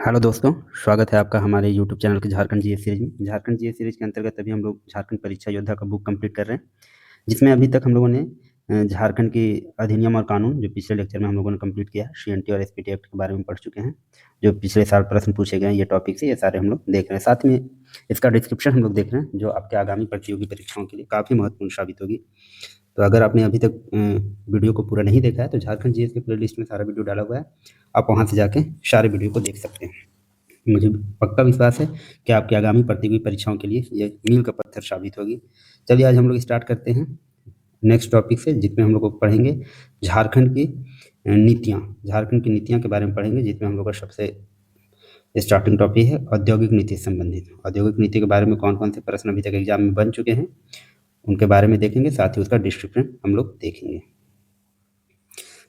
Hello दोस्तों, स्वागत है आपका हमारे यूट्यूब चैनल के झारखंड जीएस सीरीज में। झारखंड जीएस सीरीज के अंतर्गत अभी हम लोग झारखंड परीक्षा योद्धा का बुक कंप्लीट कर रहे हैं, जिसमें अभी तक हम लोगों ने झारखंड की अधिनियम और कानून जो पिछले लेक्चर में हम लोगों ने कंप्लीट किया, सीएनटी और एसपीटी एक्ट के बारे में पढ़ चुके हैं। जो पिछले साल प्रश्न पूछे गए हैं ये टॉपिक से, ये सारे हम लोग देख रहे हैं। साथ में इसका डिस्क्रिप्शन हम लोग देख रहे हैं, जो आपके आगामी प्रतियोगी परीक्षाओं के लिए काफ़ी महत्वपूर्ण साबित होगी। तो अगर आपने अभी तक वीडियो को पूरा नहीं देखा है तो झारखंड जीएस के प्ले लिस्ट में सारा वीडियो डाला हुआ है, आप वहाँ से जाके सारे वीडियो को देख सकते हैं। मुझे पक्का विश्वास है कि आपकी आगामी प्रतियोगी परीक्षाओं के लिए ये मील का पत्थर साबित होगी। चलिए आज हम लोग स्टार्ट करते हैं नेक्स्ट टॉपिक से, जिसमें हम लोग को पढ़ेंगे झारखंड की नीतियाँ। झारखंड की नीतियाँ के बारे में पढ़ेंगे, जिसमें हम लोग का सबसे स्टार्टिंग टॉपिक है औद्योगिक नीति से संबंधित। औद्योगिक नीति के बारे में कौन कौन से प्रश्न अभी तक एग्जाम में बन चुके हैं उनके बारे में देखेंगे, साथ ही उसका डिस्क्रिप्शन हम लोग देखेंगे।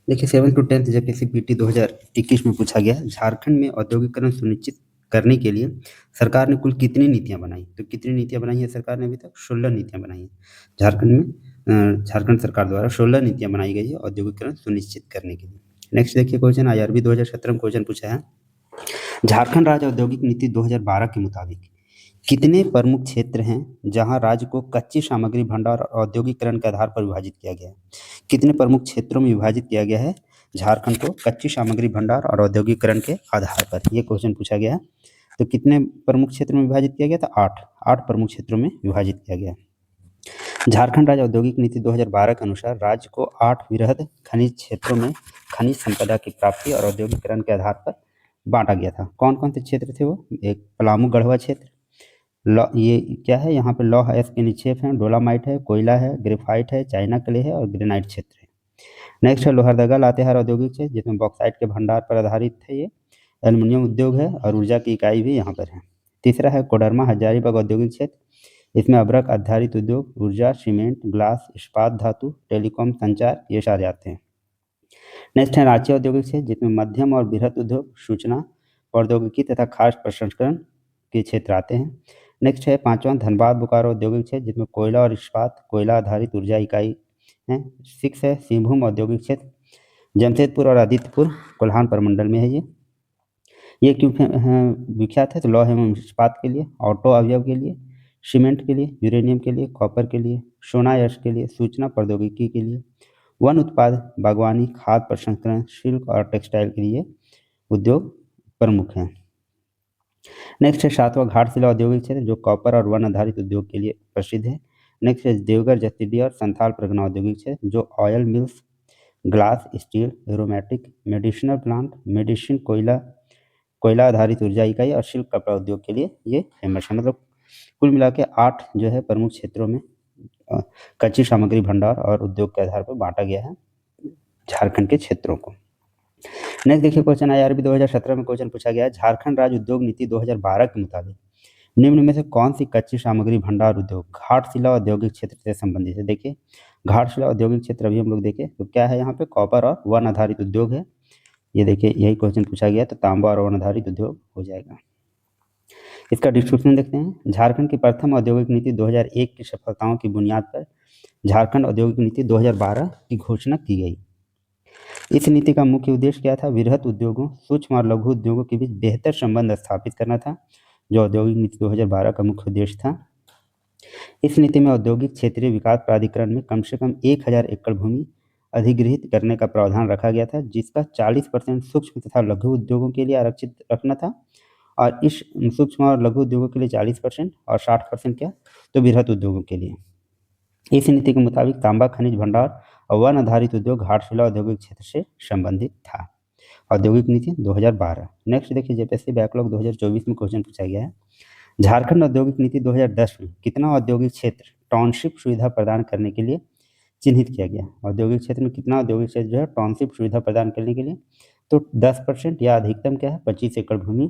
देखिए 7 to 10 जेपीएससी पीटी 2021 में पूछा गया, झारखंड में औद्योगिकरण सुनिश्चित करने के लिए सरकार ने कुल कितनी नीतियां बनाई। तो कितनी नीतियां बनाई है सरकार ने? अभी तक 16 नीतियां बनाई हैं झारखंड में। झारखंड सरकार द्वारा 16 नीतियां बनाई गई है औद्योगिकरण सुनिश्चित करने के लिए। नेक्स्ट देखिए क्वेश्चन, आईआरबी 2017 में क्वेश्चन पूछा है, झारखंड राज्य औद्योगिक नीति 2012 के मुताबिक कितने प्रमुख क्षेत्र हैं जहां राज्य को कच्ची सामग्री भंडार और औद्योगिकरण के आधार पर विभाजित किया गया है? कितने प्रमुख क्षेत्रों में विभाजित किया गया है झारखंड को कच्ची सामग्री भंडार और औद्योगिकरण के आधार पर? ये क्वेश्चन पूछा गया है। तो कितने प्रमुख क्षेत्रों में विभाजित किया गया था? 8 प्रमुख क्षेत्रों में विभाजित किया गया। झारखंड राज्य औद्योगिक नीति 2012 के अनुसार राज्य को 8 वृहद खनिज क्षेत्रों में खनिज संपदा की प्राप्ति और औद्योगिकरण के आधार पर बांटा गया था। कौन कौन से क्षेत्र थे वो? एक पलामू गढ़वा क्षेत्र, ये क्या है, यहाँ पे लौह अयस्क के निक्षेप हैं, डोलामाइट है, कोयला है, ग्रेफाइट है, चाइना क्ले है और ग्रेनाइट क्षेत्र है। नेक्स्ट है लोहरदगा लातेहार औद्योगिक क्षेत्र, जिसमें बॉक्साइट के भंडार पर आधारित है। ये एल्युमिनियम उद्योग है और ऊर्जा की इकाई भी यहाँ पर है। तीसरा है कोडरमा हजारीबाग औद्योगिक क्षेत्र, इसमें अभ्रक आधारित उद्योग, ऊर्जा, सीमेंट, ग्लास, इस्पात धातु, टेलीकॉम, संचार, ये सारे आते हैं। नेक्स्ट है रांची औद्योगिक क्षेत्र, जिसमें मध्यम और बृहद उद्योग, सूचना प्रौद्योगिकी तथा खास प्रसंस्करण के क्षेत्र आते हैं। नेक्स्ट है 5वां धनबाद बोकारो औद्योगिक क्षेत्र, जिसमें कोयला और इस्पात, कोयला आधारित ऊर्जा इकाई है। 6 है सिंहभूम औद्योगिक क्षेत्र, जमशेदपुर और आदित्यपुर कोल्हान प्रमंडल में है। ये क्यों विख्यात है? तो लौह एवं इस्पात के लिए, ऑटो अवयव के लिए, सीमेंट के लिए, यूरेनियम के लिए, कॉपर के लिए, सोना यश के लिए, सूचना प्रौद्योगिकी के लिए, वन उत्पाद, बागवानी, खाद्य प्रसंस्करण, सिल्क और टेक्सटाइल के लिए उद्योग प्रमुख हैं। नेक्स्ट है 7वां घाटशिला औद्योगिक क्षेत्र, जो कॉपर और वन आधारित उद्योग के लिए प्रसिद्ध है। नेक्स्ट है देवघर, जसीडीह और संथाल परगना औद्योगिक क्षेत्र, जो oil mills, glass, steel, aromatic, medicinal plant, medicine, कोयला आधारित ऊर्जा इकाई और शिल्प कपड़ा उद्योग के लिए ये फेमस है। मतलब कुल मिला के 8 जो है प्रमुख क्षेत्रों में कच्ची सामग्री भंडार और उद्योग के आधार पर बांटा गया है झारखंड के क्षेत्रों को। नेक्स्ट देखिए क्वेश्चन, आईआरबी 2017 में क्वेश्चन पूछा गया है, झारखंड राज्य उद्योग नीति 2012 के मुताबिक निम्न में से कौन सी कच्ची सामग्री भंडार उद्योग घाटशिला औद्योगिक क्षेत्र से संबंधित है? देखिए घाटशिला औद्योगिक क्षेत्र अभी हम लोग देखें तो क्या है, यहाँ पे कॉपर और वन आधारित उद्योग है। ये देखिए यही क्वेश्चन पूछा गया, तो तांबा और वन आधारित उद्योग हो जाएगा। इसका डिस्क्रिप्शन देखते हैं, झारखंड की प्रथम औद्योगिक नीति 2001 की सफलताओं की बुनियाद पर झारखंड औद्योगिक नीति 2012 की घोषणा की गई। इस नीति का मुख्य उद्देश्य क्या था? वृहद उद्योगों, सूक्ष्म और लघु उद्योगों के बीच बेहतर संबंध स्थापित करना था, जो औद्योगिक नीति 2012 का मुख्य उद्देश्य था। इस नीति में औद्योगिक क्षेत्रीय विकास प्राधिकरण में कम से कम 1000 एकड़ भूमि अधिग्रहित करने का प्रावधान रखा गया था, जिसका 40% सूक्ष्म तथा लघु उद्योगों के लिए आरक्षित रखना था। और इस सूक्ष्म और लघु उद्योगों के लिए 40% और 60% क्या, तो वृहद उद्योगों के लिए। इस नीति के मुताबिक तांबा खनिज भंडार और वन आधारित उद्योग घाटशिला औद्योगिक क्षेत्र से संबंधित था। औद्योगिक नीति 2012। नेक्स्ट देखिए जेपीएससी बैकलॉग 2024 में क्वेश्चन पूछा गया है, झारखंड औद्योगिक नीति 2010 में कितना औद्योगिक क्षेत्र टाउनशिप सुविधा प्रदान करने के लिए चिन्हित किया गया? औद्योगिक क्षेत्र में कितना औद्योगिक क्षेत्र जो है टाउनशिप सुविधा प्रदान करने के लिए, तो 10% या अधिकतम क्या है 25 एकड़ भूमि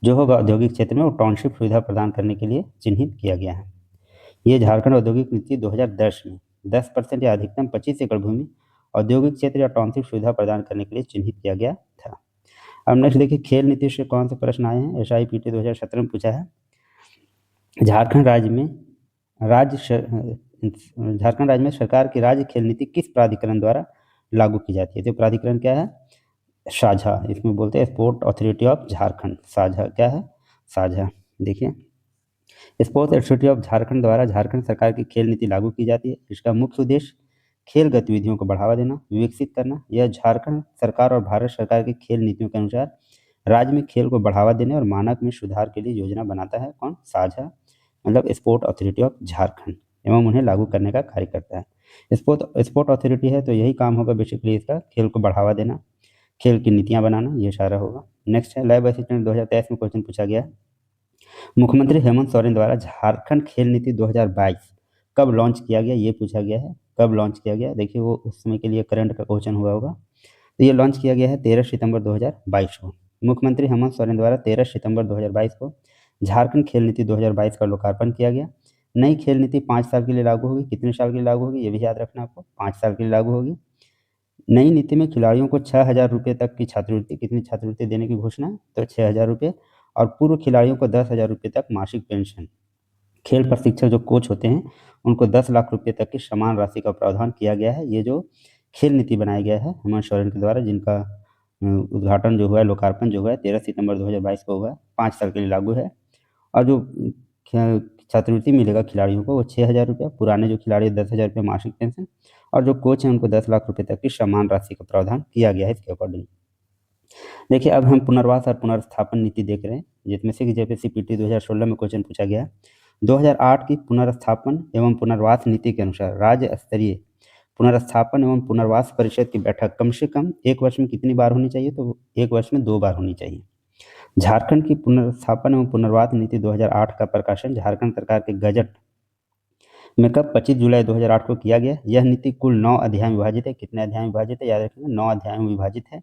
जो होगा औद्योगिक क्षेत्र में वो टाउनशिप सुविधा प्रदान करने के लिए चिन्हित किया गया है। ये झारखंड औद्योगिक नीति 2010 में 10% या अधिकतम 25 एकड़ भूमि औद्योगिक क्षेत्र या टाउनशिप सुविधा प्रदान करने के लिए चिन्हित किया गया था। अब नेक्स्ट देखिए खेल नीति से कौन से प्रश्न आए हैं? SIPT 2017 में पूछा है, झारखंड राज्य में सरकार की राज्य खेल नीति किस प्राधिकरण द्वारा लागू की जाती है? तो प्राधिकरण क्या है? साझा, इसमें बोलते हैं स्पोर्ट अथॉरिटी ऑफ झारखंड। साझा क्या है? साझा। देखिए, स्पोर्ट्स अथॉरिटी ऑफ झारखंड द्वारा झारखंड सरकार की खेल नीति लागू की जाती है। इसका मुख्य उद्देश्य खेल गतिविधियों को बढ़ावा देना, विकसित करना। यह झारखंड सरकार और भारत सरकार की खेल नीतियों के अनुसार राज्य में खेल को बढ़ावा देने और मानक में सुधार के लिए योजना बनाता है। कौन? साझा, मतलब स्पोर्ट अथॉरिटी ऑफ झारखंड, एवं उन्हें लागू करने का कार्य करता है। स्पोर्ट स्पोर्ट अथॉरिटी है तो यही काम होगा बेसिकली इसका, खेल को बढ़ावा देना, खेल की नीतियां बनाना, ये सारा होगा। नेक्स्ट है लैब असिस्टेंट 2023 में क्वेश्चन पूछा गया है। मुख्यमंत्री हेमंत सोरेन द्वारा झारखंड खेल नीति 2022 कब लॉन्च किया गया, ये पूछा गया है। कब लॉन्च किया गया? देखिए, वो उस समय के लिए करंट का क्वेश्चन हुआ होगा। तो ये लॉन्च किया गया है 13 सितंबर 2022 को। मुख्यमंत्री हेमंत सोरेन द्वारा 13 सितंबर 2022 को झारखंड खेल नीति 2022 का लोकार्पण किया गया। नई खेल नीति 5 साल के लिए लागू होगी। कितने साल के लिए लागू होगी, ये भी याद रखना आपको, 5 साल के लिए लागू होगी। नई नीति में खिलाड़ियों को 6,000 रुपये तक की छात्रवृत्ति, कितनी छात्रवृत्ति देने की घोषणा है? तो 6,000 रुपये, और पूर्व खिलाड़ियों को 10,000 रुपये तक मासिक पेंशन। खेल प्रशिक्षक जो कोच होते हैं उनको 10 लाख रुपये तक की समान राशि का प्रावधान किया गया है। ये जो खेल नीति बनाया गया है हेमंत सोरेन के द्वारा, जिनका उद्घाटन जो हुआ है, लोकार्पण जो हुआ है 13 सितंबर 2022 को हुआ है, 5 साल के लिए लागू है। और जो छात्रवृत्ति मिलेगा खिलाड़ियों को वो 6,000 रुपये, पुराने जो खिलाड़ी 10,000 रुपये मासिक पेंशन, और जो कोच हैं उनको 10 लाख रुपये तक की समान राशि का प्रावधान किया गया है इसके अकॉर्डिंग। देखिए, अब हम पुनर्वास और पुनर्स्थापन नीति देख रहे हैं, जिसमें से जेपीएससी पीटी 2016 में क्वेश्चन पूछा गया है। 2008 की पुनर्स्थापन एवं पुनर्वास नीति के अनुसार राज्य स्तरीय पुनर्स्थापन एवं पुनर्वास परिषद की बैठक कम से कम 1 वर्ष में कितनी बार होनी चाहिए? तो 1 वर्ष में 2 बार होनी चाहिए। झारखंड की पुनर्स्थापन एवं पुनर्वास नीति 2008 का प्रकाशन झारखंड सरकार के गजट में कब? 25 जुलाई 2008 को किया गया। यह नीति कुल 9 अध्याय में विभाजित है। कितने अध्याय में विभाजित है? याद रखिएगा, 9 अध्याय में विभाजित है।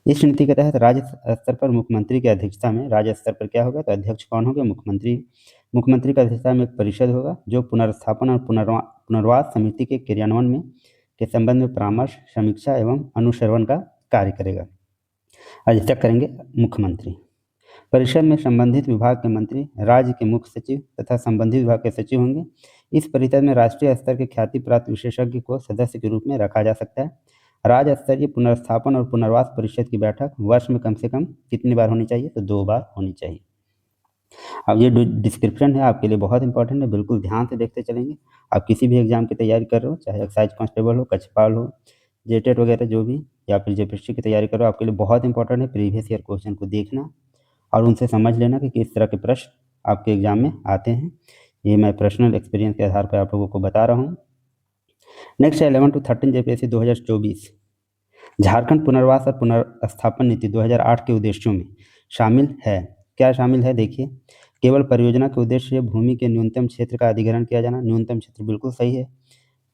इस नीति के तहत राज्य स्तर पर मुख्यमंत्री की अध्यक्षता में, राज्य स्तर पर क्या होगा? तो अध्यक्ष कौन होगा? मुख्यमंत्री। मुख्यमंत्री की अध्यक्षता में एक परिषद होगा जो पुनर्स्थापन और पुनर्वास समिति के क्रियान्वयन में के संबंध में परामर्श, समीक्षा एवं अनुश्रवण का कार्य करेगा। अध्यक्षता करेंगे मुख्यमंत्री। परिषद में संबंधित विभाग के मंत्री, राज्य के मुख्य सचिव तथा संबंधित विभाग के सचिव होंगे। इस परिषद में राष्ट्रीय स्तर के ख्याति प्राप्त विशेषज्ञ को सदस्य के रूप में रखा जा सकता है। राज्य स्तरीय पुनर्स्थापन और पुनर्वास परिषद की बैठक वर्ष में कम से कम कितनी बार होनी चाहिए? तो 2 बार होनी चाहिए। अब ये डिस्क्रिप्शन है आपके लिए बहुत इंपॉर्टेंट है, बिल्कुल ध्यान से देखते चलेंगे। आप किसी भी एग्जाम की तैयारी कर रहे हो, चाहे एक्साइज कांस्टेबल हो, कक्षपाल हो, जेटेट वगैरह जो भी, या फिर जेपीएससी की तैयारी करो, आपके लिए बहुत इंपॉर्टेंट है प्रीवियस ईयर क्वेश्चन को देखना और उनसे समझ लेना कि किस तरह के प्रश्न आपके एग्जाम में आते हैं। ये मैं पर्सनल एक्सपीरियंस के आधार पर आप लोगों को बता रहा हूँ। नेक्स्ट है 11 to 13 जेपीएससी 2024 झारखंड पुनर्वास और पुनर्स्थापन नीति 2008 के उद्देश्यों में शामिल है। क्या शामिल है? देखिए, केवल परियोजना के उद्देश्य भूमि के न्यूनतम क्षेत्र का अधिग्रहण किया जाना। न्यूनतम क्षेत्र बिल्कुल सही है,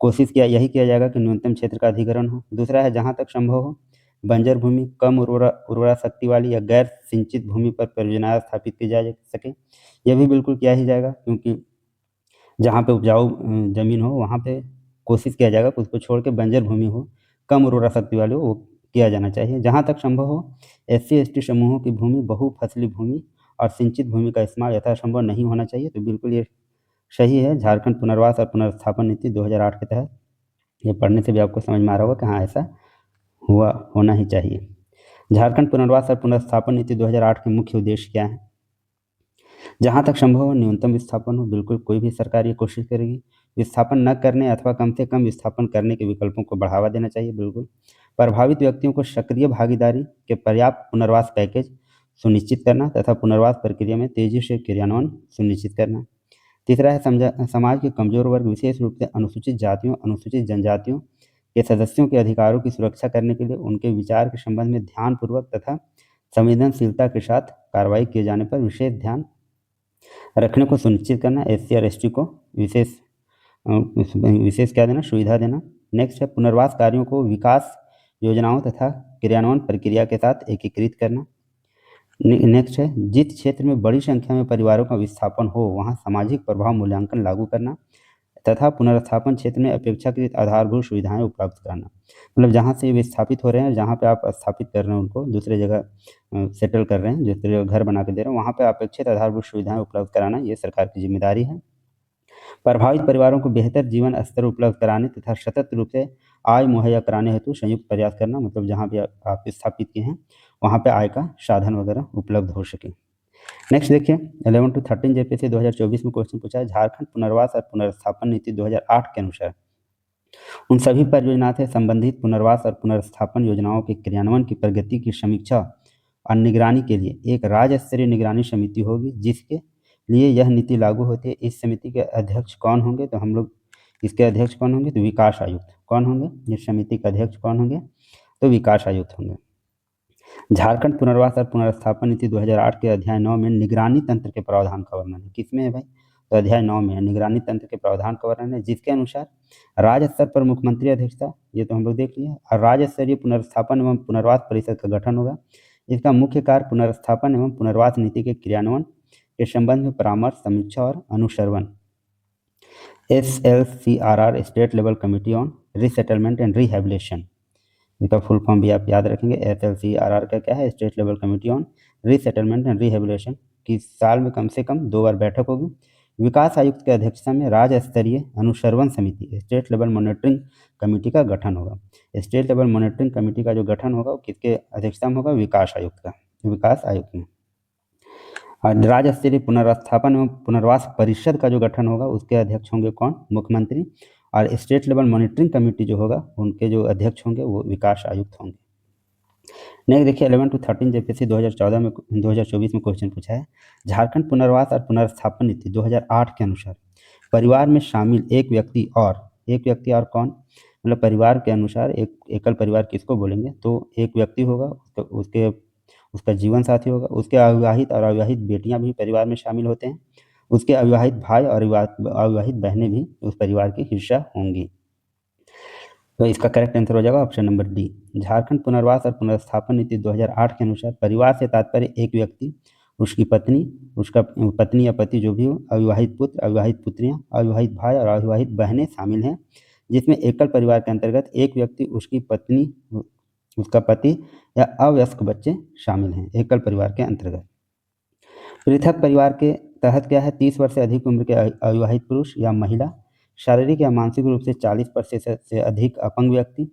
कोशिश किया यही किया जाएगा कि न्यूनतम क्षेत्र का अधिग्रहण हो। दूसरा है जहाँ तक संभव हो बंजर भूमि, कम उर्वरा शक्ति वाली या गैर सिंचित भूमि पर परियोजना स्थापित की जा सके, यह भी बिल्कुल किया ही जाएगा, क्योंकि जहाँ पे उपजाऊ जमीन हो वहाँ पे कोशिश किया जाएगा कि उसको छोड़ के बंजर भूमि हो, कम उर्वरा शक्ति वाली हो, वो किया जाना चाहिए। जहाँ तक संभव हो एससी एसटी समूहों की भूमि, बहुफसली भूमि और सिंचित भूमि का इस्तेमाल यथासंभव नहीं होना चाहिए। तो बिल्कुल ये सही है। झारखंड पुनर्वास और पुनर्स्थापन नीति 2008 के तहत ये पढ़ने से भी आपको समझ में आ रहा होगा कि हाँ, ऐसा होना ही चाहिए। झारखंड पुनर्वास और पुनर्स्थापन नीति 2008 के मुख्य उद्देश्य क्या है? जहाँ तक संभव हो न्यूनतम विस्थापन हो। बिल्कुल कोई भी सरकार ये कोशिश करेगी विस्थापन न करने अथवा कम से कम विस्थापन करने के विकल्पों को बढ़ावा देना चाहिए। बिल्कुल प्रभावित व्यक्तियों को सक्रिय भागीदारी के पर्याप्त पुनर्वास पैकेज सुनिश्चित करना तथा पुनर्वास प्रक्रिया में तेजी से क्रियान्वयन सुनिश्चित करना। तीसरा है समाज के कमजोर वर्ग, विशेष रूप से अनुसूचित जातियों, अनुसूचित जनजातियों के सदस्यों के अधिकारों की सुरक्षा करने के लिए उनके विचार के संबंध में ध्यानपूर्वक तथा संवेदनशीलता के साथ कार्रवाई किए जाने पर विशेष ध्यान रखने को सुनिश्चित करना। एससी और एसटी को विशेष क्या देना? सुविधा देना। नेक्स्ट है पुनर्वास कार्यों को विकास योजनाओं तथा क्रियान्वयन प्रक्रिया के साथ एकीकृत करना। नेक्स्ट है जिस क्षेत्र में बड़ी संख्या में परिवारों का विस्थापन हो वहां सामाजिक प्रभाव मूल्यांकन लागू करना तथा पुनर्स्थापन क्षेत्र में अपेक्षाकृत आधारभूत सुविधाएं उपलब्ध कराना। मतलब जहाँ से विस्थापित हो रहे हैं, जहाँ पे आप स्थापित कर रहे हैं, उनको दूसरे जगह सेटल कर रहे हैं, दूसरे जगह घर बना के दे रहे हैं, वहाँ पे अपेक्षित आधारभूत सुविधाएं उपलब्ध कराना ये सरकार की जिम्मेदारी है। प्रभावित परिवारों को बेहतर जीवन स्तर उपलब्ध कराने तथा सतत रूप से आय मुहैया कराने हेतु संयुक्त प्रयास करना, मतलब जहाँ भी आप स्थापित किए हैं वहाँ पे आय का साधन वगैरह उपलब्ध हो सके। नेक्स्ट देखिए 11 to 13 जेपीएससी 2024 में क्वेश्चन पूछा है, झारखंड पुनर्वास और पुनर्स्थापन नीति 2008 के अनुसार उन सभी परियोजनाओं से संबंधित पुनर्वास और पुनर्स्थापन योजनाओं के क्रियान्वयन की प्रगति की समीक्षा और निगरानी के लिए एक राज्य स्तरीय निगरानी समिति होगी, जिसके लिए यह नीति लागू होती है। इस समिति के अध्यक्ष कौन होंगे? तो हम लोग इसके अध्यक्ष कौन होंगे? तो विकास आयुक्त। कौन होंगे इस समिति के अध्यक्ष? कौन होंगे? तो विकास आयुक्त होंगे। झारखंड पुनर्वास और पुनर्स्थापन नीति 2008 के अध्याय 9 में निगरानी तंत्र के प्रावधान का वर्णन है। किसमें है भाई? तो अध्याय 9 में निगरानी तंत्र के प्रावधान का वर्णन है, जिसके अनुसार राज्य स्तर पर मुख्यमंत्री अध्यक्षता, ये तो हम लोग देख लिए, और राज्य स्तरीय पुनर्स्थापन एवं पुनर्वास परिषद का गठन होगा। इसका मुख्य कार्य पुनर्स्थापन एवं पुनर्वास नीति के क्रियान्वयन के संबंध में परामर्श, समीक्षा और अनुश्रवण। SLCRR state level committee on resettlement and rehabilitation, इनका फुल फॉर्म भी आप याद रखेंगे। SLCRR का क्या है? State level committee on resettlement and rehabilitation की साल में कम से कम 2 बार बैठक होगी। विकास आयुक्त की अध्यक्षता में राज्य स्तरीय अनुश्रवण समिति स्टेट लेवल मॉनिटरिंग कमेटी का गठन होगा। स्टेट लेवल मॉनिटरिंग कमेटी का जो गठन होगा वो किसके अध्यक्षता में होगा? विकास आयुक्त का, विकास आयुक्त में। और राज्य स्तरीय पुनर्स्थापन एवं पुनर्वास परिषद का जो गठन होगा उसके अध्यक्ष होंगे कौन? मुख्यमंत्री। और स्टेट लेवल मॉनिटरिंग कमेटी जो होगा उनके जो अध्यक्ष होंगे वो विकास आयुक्त होंगे। नेक्स्ट देखिए 11 to 13 जेपीएससी 2024 में क्वेश्चन पूछा है, झारखंड पुनर्वास और पुनर्स्थापन नीति 2008 के अनुसार परिवार में शामिल एक व्यक्ति और कौन? मतलब परिवार के अनुसार एक एकल परिवार किसको बोलेंगे? तो एक व्यक्ति होगा, उसका जीवन साथी होगा, उसके अविवाहित और अविवाहित बेटियां भी परिवार में शामिल होते हैं, उसके अविवाहित भाई और अविवाहित बहनें भी उस परिवार की हिस्सा होंगी। तो इसका करेक्ट आंसर हो जाएगा ऑप्शन नंबर डी। झारखंड पुनर्वास और पुनर्स्थापन नीति 2008 के अनुसार परिवार से तात्पर्य एक व्यक्ति, उसकी पत्नी, उसका पत्नी या पति जो भी हो, अविवाहित पुत्र, अविवाहित पुत्रियां, अविवाहित भाई और अविवाहित बहनें शामिल हैं, जिसमें एकल परिवार के अंतर्गत एक व्यक्ति, उसकी पत्नी, उसका पति या अवयस्क बच्चे शामिल हैं एकल परिवार के अंतर्गत। पृथक परिवार के तहत क्या है? 30 वर्ष से अधिक उम्र के अविवाहित पुरुष या महिला, शारीरिक या मानसिक रूप से 40% से अधिक अपंग व्यक्ति,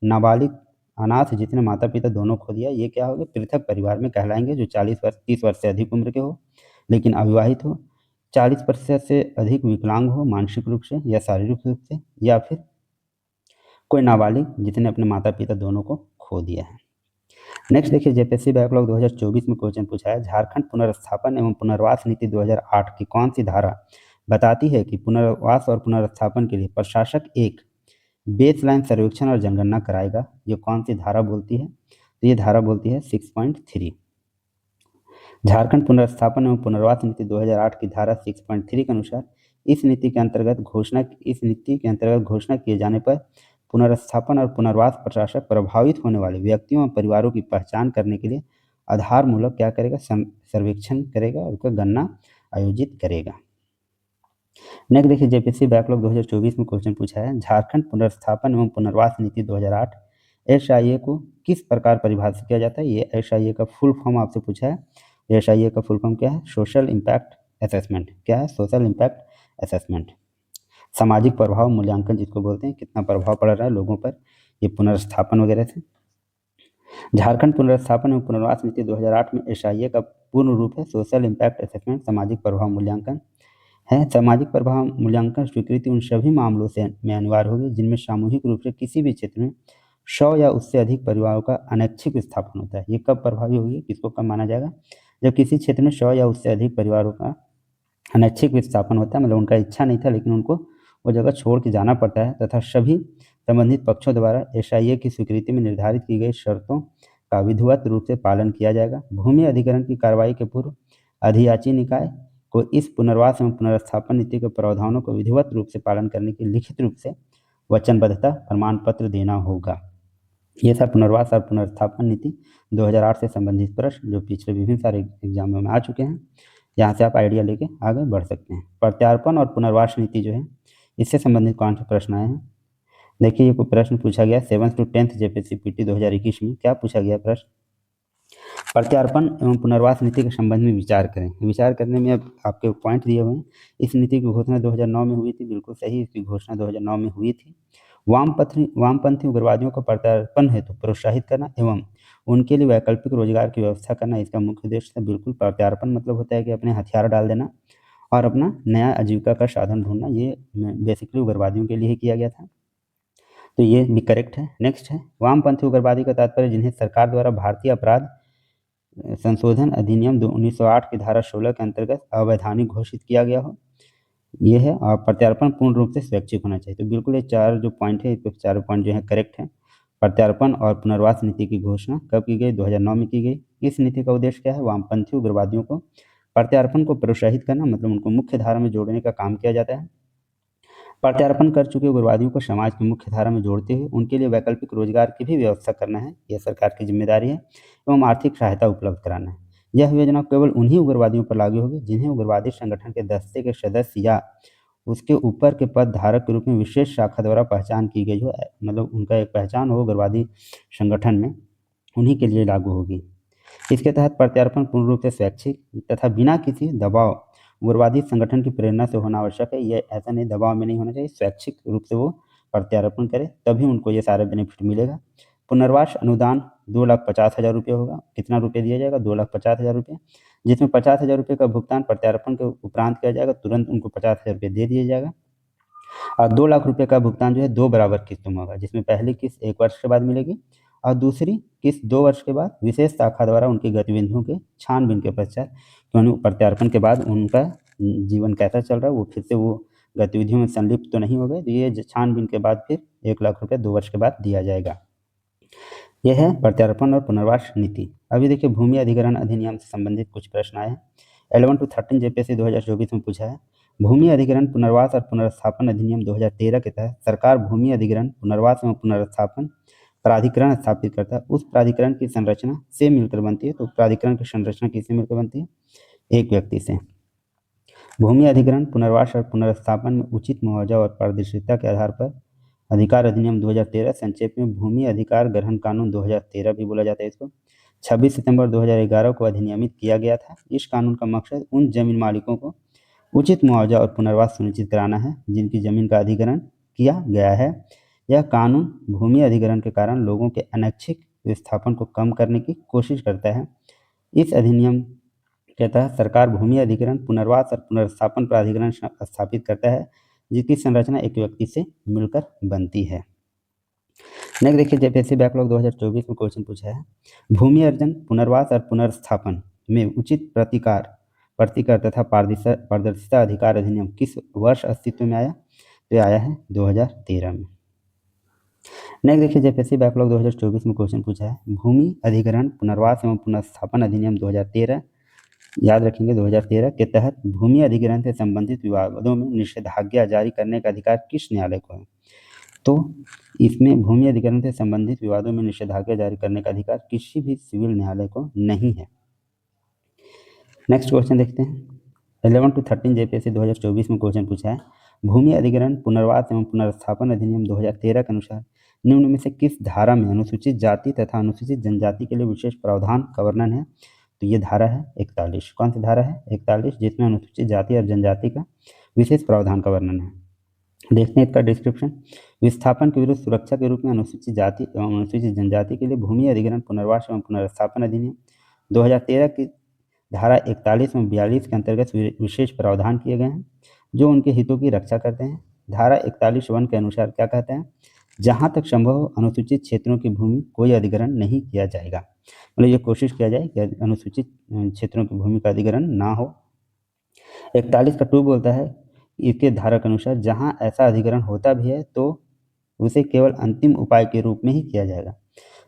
नाबालिग, अनाथ जिसने माता पिता दोनों खो दिया, ये क्या होंगे? पृथक परिवार में कहलाएंगे, जो 30 वर्ष से अधिक उम्र के हो लेकिन अविवाहित हो, 40% से अधिक विकलांग हो मानसिक रूप से या शारीरिक रूप से, या फिर कोई नाबालिग जिसने अपने माता पिता दोनों को खो दिया है। नेक्स्ट देखिए जेपीएससी बैकलॉग 2024 में क्वेश्चन पूछा है, झारखंड पुनर्स्थापन एवं पुनर्वास नीति 2008 की कौन सी धारा बताती है कि पुनर्वास और पुनर्स्थापन के लिए प्रशासक एक बेसलाइन सर्वेक्षण और जनगणना कराएगा? ये कौन सी धारा बोलती है? तो ये धारा बोलती है 6.3। झारखंड पुनर्स्थापन एवं पुनर्वास नीति 2008 की धारा 6.3 के अनुसार इस नीति के अंतर्गत घोषणा किए जाने पर पुनर्स्थापन और पुनर्वास प्रशासक प्रभावित होने वाले व्यक्तियों और परिवारों की पहचान करने के लिए आधारमूलक क्या करेगा? सर्वेक्षण करेगा और उसका गणना आयोजित करेगा। नेक्स्ट देखिए जेपीएससी बैकलॉग 2024 में क्वेश्चन पूछा है, झारखंड पुनर्स्थापन एवं पुनर्वास नीति 2008 SIA को किस प्रकार परिभाषित किया जाता है? ये SIA का फुल फॉर्म आपसे पूछा है। SIA का फुल फॉर्म क्या है? Social impact assessment. क्या है? सोशल इम्पैक्ट असेसमेंट, सामाजिक प्रभाव मूल्यांकन जिसको बोलते हैं, कितना प्रभाव पड़ रहा है लोगों पर ये पुनर्स्थापन वगैरह से। झारखंड पुनर्स्थापन एवं पुनर्वास नीति 2008 में SIA का पूर्ण रूप है सोशल इम्पैक्ट असेसमेंट, सामाजिक प्रभाव मूल्यांकन है। सामाजिक प्रभाव मूल्यांकन स्वीकृति उन सभी मामलों से में अनिवार्य होगी जिनमें सामूहिक रूप से किसी भी क्षेत्र में 100 या उससे अधिक परिवारों का अनैच्छिक विस्थापन होता है। ये कब प्रभावी होगी? किसको कब माना जाएगा? जब किसी क्षेत्र में 100 या उससे अधिक परिवारों का अनैच्छिक विस्थापन होता है, मतलब उनका इच्छा नहीं था लेकिन उनको वो जगह छोड़ के जाना पड़ता है, तथा सभी संबंधित पक्षों द्वारा SIA की स्वीकृति में निर्धारित की गई शर्तों का विधिवत रूप से पालन किया जाएगा। भूमि अधिग्रहण की कार्रवाई के पूर्व अधियाची निकाय को इस पुनर्वास एवं पुनर्स्थापन नीति के प्रावधानों को विधिवत रूप से पालन करने की लिखित रूप से वचनबद्धता प्रमाण पत्र देना होगा। ये था पुनर्वास और पुनर्स्थापन नीति 2008 से संबंधित प्रश्न जो पिछले विभिन्न सारे एग्जामों में आ चुके हैं। यहाँ से आप आइडिया लेके आगे बढ़ सकते हैं। प्रत्यार्पण और पुनर्वास नीति जो है इससे संबंधित कौन से प्रश्न आए हैं? देखिए, ये कोई प्रश्न पूछा गया 7th to 10th JPSC PT 2021 में। क्या पूछा गया प्रश्न? प्रत्यार्पण एवं पुनर्वास नीति के संबंध में विचार करें। विचार करने में अब आपके पॉइंट दिए हुए हैं। इस नीति की घोषणा 2009 में हुई थी, बिल्कुल सही, इसकी घोषणा 2009 में हुई थी। वामपंथी उग्रवादियों को प्रत्यार्पण हेतु प्रोत्साहित करना एवं उनके लिए वैकल्पिक रोजगार की व्यवस्था करना इसका मुख्य उद्देश्य था। बिल्कुल, प्रत्यार्पण मतलब होता है कि अपने हथियार डाल देना और अपना नया आजीविका का साधन ढूंढना। ये बेसिकली उग्रवादियों के लिए ही किया गया था, तो ये भी करेक्ट है। नेक्स्ट है वामपंथी उग्रवादी का तात्पर्य जिन्हें सरकार द्वारा भारतीय अपराध संशोधन अधिनियम 1908 की धारा 16 के अंतर्गत अवैधानिक घोषित किया गया हो, ये है। और प्रत्यार्पण पूर्ण रूप से स्वैच्छिक होना चाहिए। तो बिल्कुल ये चार जो पॉइंट है, ये चारों पॉइंट जो है करेक्ट है। प्रत्यार्पण और पुनर्वास नीति की घोषणा कब की गई? 2009 में की गई। इस नीति का उद्देश्य क्या है? वामपंथी उग्रवादियों को प्रत्यार्पण को प्रोत्साहित करना, मतलब उनको मुख्य धारा में जोड़ने का काम किया जाता है। प्रत्यार्पण कर चुके उग्रवादियों को समाज की मुख्य धारा में जोड़ते हुए उनके लिए वैकल्पिक रोजगार की भी व्यवस्था करना है, यह सरकार की जिम्मेदारी है, एवं आर्थिक सहायता उपलब्ध कराना है। यह योजना केवल उन्हीं उग्रवादियों पर लागू होगी जिन्हें उग्रवादी संगठन के दस्ते के सदस्य या उसके ऊपर के पद धारक के रूप में विशेष शाखा द्वारा पहचान की गई हो, मतलब उनका एक पहचान हो उग्रवादी संगठन में, उन्हीं के लिए लागू होगी। इसके तहत प्रत्यार्पण पूर्ण रूप से स्वैच्छिक तथा बिना किसी दबाव उग्रवादी संगठन की प्रेरणा से होना आवश्यक है। ये ऐसा नहीं, दबाव में नहीं होना चाहिए, स्वैच्छिक रूप से वो प्रत्यार्पण करे तभी उनको ये सारे बेनिफिट मिलेगा। पुनर्वास अनुदान 2,50,000 रुपये होगा। कितना रुपये दिया जाएगा? 2,50,000 रुपये, जिसमें 50,000 रुपये का भुगतान प्रत्यार्पण के उपरांत किया जाएगा, तुरंत उनको 50,000 रुपये दे दिया जाएगा। और 2,00,000 रुपये का भुगतान जो है 2 बराबर किस्तों में होगा, जिसमें पहली किस्त 1 वर्ष के बाद मिलेगी और दूसरी किस्त 2 वर्ष के बाद विशेष शाखा द्वारा उनकी गतिविधियों के छानबीन के पश्चात, क्योंकि प्रत्यार्पण के बाद उनका जीवन कैसा चल रहा है, वो फिर से वो गतिविधियों में संलिप्त तो नहीं हो गए, तो ये छानबीन के बाद फिर 1,00,000 रुपये 2 वर्ष के बाद दिया जाएगा। यह है प्रत्यार्पण और पुनर्वास नीति। अभी देखिए भूमि अधिग्रहण अधिनियम से संबंधित कुछ प्रश्न आए हैं। 11 to 13 जेपीएससी 2024 में पूछा है। भूमि अधिग्रहण पुनर्वास और पुनर्स्थापन अधिनियम 2013 के तहत सरकार भूमि अधिग्रहण पुनर्वास एवं पुनर्स्थापन प्राधिकरण स्थापित करता है। उस प्राधिकरण की संरचना से मिलकर बनती है। तो प्राधिकरण की संरचना किससे मिलकर बनती है? एक व्यक्ति से। भूमि अधिग्रहण पुनर्वास और पुनर्स्थापन में उचित मुआवजा और पारदर्शिता के आधार पर अधिकार अधिनियम 2013, संक्षेप में भूमि अधिकार ग्रहण कानून 2013 भी बोला जाता है इसको, 26 सितंबर 2011 को अधिनियमित किया गया था। इस कानून का मकसद उन जमीन मालिकों को उचित मुआवजा और पुनर्वास सुनिश्चित कराना है जिनकी जमीन का अधिग्रहण किया गया है। यह कानून भूमि अधिग्रहण के कारण लोगों के अनैच्छिक विस्थापन को कम करने की कोशिश करता है। इस अधिनियम के तहत सरकार भूमि अधिग्रहण पुनर्वास और पुनर्स्थापन प्राधिकरण स्थापित करता है, जिसकी संरचना एक व्यक्ति से मिलकर बनती है। नेक्स्ट देखिए जेपीएससी बैकलॉग 2024 में क्वेश्चन पूछा है, भूमि अर्जन पुनर्वास और पुनर्स्थापन में उचित प्रतिकर तथा पारदर्शिता अधिकार अधिनियम किस वर्ष अस्तित्व में आया? तो आया है 2013 में। नेक्स्ट देखिए जेपीएससी बैकलॉग 2024 में क्वेश्चन पूछा है, भूमि अधिग्रहण पुनर्वास एवं पुनर्स्थापन अधिनियम 2013, याद रखेंगे 2013 के तहत भूमि अधिग्रहण से संबंधित विवादों में निषेधाज्ञा जारी करने का अधिकार किस न्यायालय को है? तो इसमें भूमि अधिग्रहण से संबंधित विवादों में निषेधाज्ञा जारी करने का अधिकार किसी भी सिविल न्यायालय को नहीं है। नेक्स्ट क्वेश्चन देखते हैं। 11 to 13 जेपीएससी 2024 में क्वेश्चन पूछा है, भूमि अधिग्रहण पुनर्वास एवं पुनर्स्थापन अधिनियम 2013 के अनुसार निम्न में से किस धारा में अनुसूचित जाति तथा अनुसूचित जनजाति के लिए विशेष प्रावधान का वर्णन है? तो ये धारा है 41। कौन सी धारा है? 41, जिसमें अनुसूचित जाति और जनजाति का विशेष प्रावधान का वर्णन है। देखते हैं इसका डिस्क्रिप्शन। विस्थापन के विरुद्ध सुरक्षा के रूप में अनुसूचित जाति एवं अनुसूचित जनजाति के लिए भूमि अधिग्रहण पुनर्वास एवं पुनर्स्थापन अधिनियम 2013 की धारा 41 एवं 42 के अंतर्गत विशेष प्रावधान किए गए हैं जो उनके हितों की रक्षा करते हैं। धारा 41(1) के अनुसार क्या कहते हैं? जहां तक संभव हो अनुसूचित क्षेत्रों की भूमि कोई अधिग्रहण नहीं किया जाएगा, मतलब ये कोशिश किया जाए कि अनुसूचित क्षेत्रों की भूमि का अधिग्रहण ना हो। 41 का 2 बोलता है, इसके धारा के अनुसार जहां ऐसा अधिग्रहण होता भी है तो उसे केवल अंतिम उपाय के रूप में ही किया जाएगा,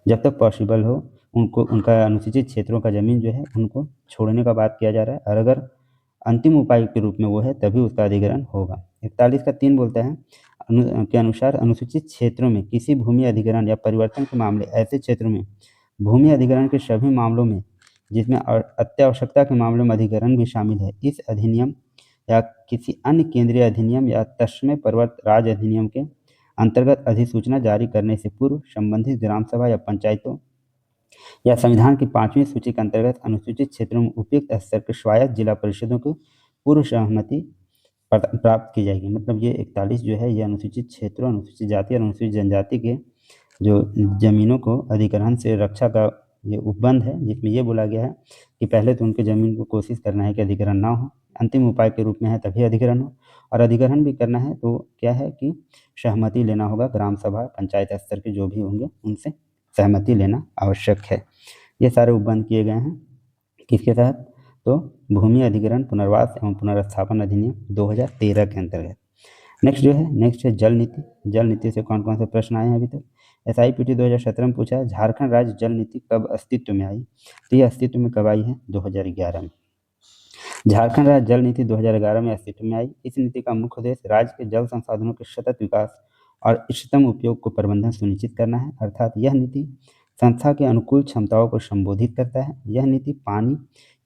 जब तक पॉसिबल हो उनको उनका अनुसूचित क्षेत्रों का जमीन जो है उनको छोड़ने का बात किया जा रहा है, और अगर अंतिम उपाय के रूप में वो है तभी उसका अधिग्रहण होगा। 41 का 3 बोलता है के अनुसार अनुसूचित क्षेत्रों में किसी भूमि अधिग्रहण या परिवर्तन के मामले ऐसे क्षेत्रों में भूमि अधिग्रहण के सभी मामलों में जिसमें अत्यावश्यकता के मामलों में अधिग्रहण भी शामिल है, इस अधिनियम या किसी अन्य केंद्रीय अधिनियम या तस्मय पर्वत राज अधिनियम के अंतर्गत अधिसूचना जारी करने से पूर्व संबंधित ग्राम सभा या पंचायतों या संविधान की 5वीं सूची के अंतर्गत अनुसूचित क्षेत्रों में उपयुक्त स्तर के स्वायत्त जिला परिषदों को पूर्व सहमति प्राप्त की जाएगी। मतलब ये 41 जो है ये अनुसूचित क्षेत्रों, अनुसूचित जाति और अनुसूचित जनजाति के जो ज़मीनों को अधिग्रहण से रक्षा का ये उपबंध है, जिसमें ये बोला गया है कि पहले तो उनके ज़मीन को कोशिश करना है कि अधिग्रहण ना हो, अंतिम उपाय के रूप में है तभी अधिग्रहण हो, और अधिग्रहण भी करना है तो क्या है कि सहमति लेना होगा, ग्राम सभा, पंचायत स्तर के जो भी होंगे उनसे सहमति लेना आवश्यक है। ये सारे उपबंध किए गए हैं किसके तहत? तो भूमि अधिग्रहण, पुनर्वास एवं पुनर्स्थापन अधिनियम 2013 के अंतर्गत। नेक्स्ट है जल नीति। जल नीति से कौन कौन से प्रश्न आए हैं अभी तक? SIPT 2017 में पूछा है झारखंड राज्य जल नीति कब अस्तित्व में आई? तो ये अस्तित्व में कब आई है? 2011 में। झारखंड राज्य जल नीति 2011 में अस्तित्व में आई। इस नीति का मुख्य उद्देश्य राज्य के जल संसाधनों के सतत विकास और इष्टतम उपयोग को प्रबंधन सुनिश्चित करना है। अर्थात यह नीति संस्था के अनुकूल क्षमताओं को संबोधित करता है। यह नीति पानी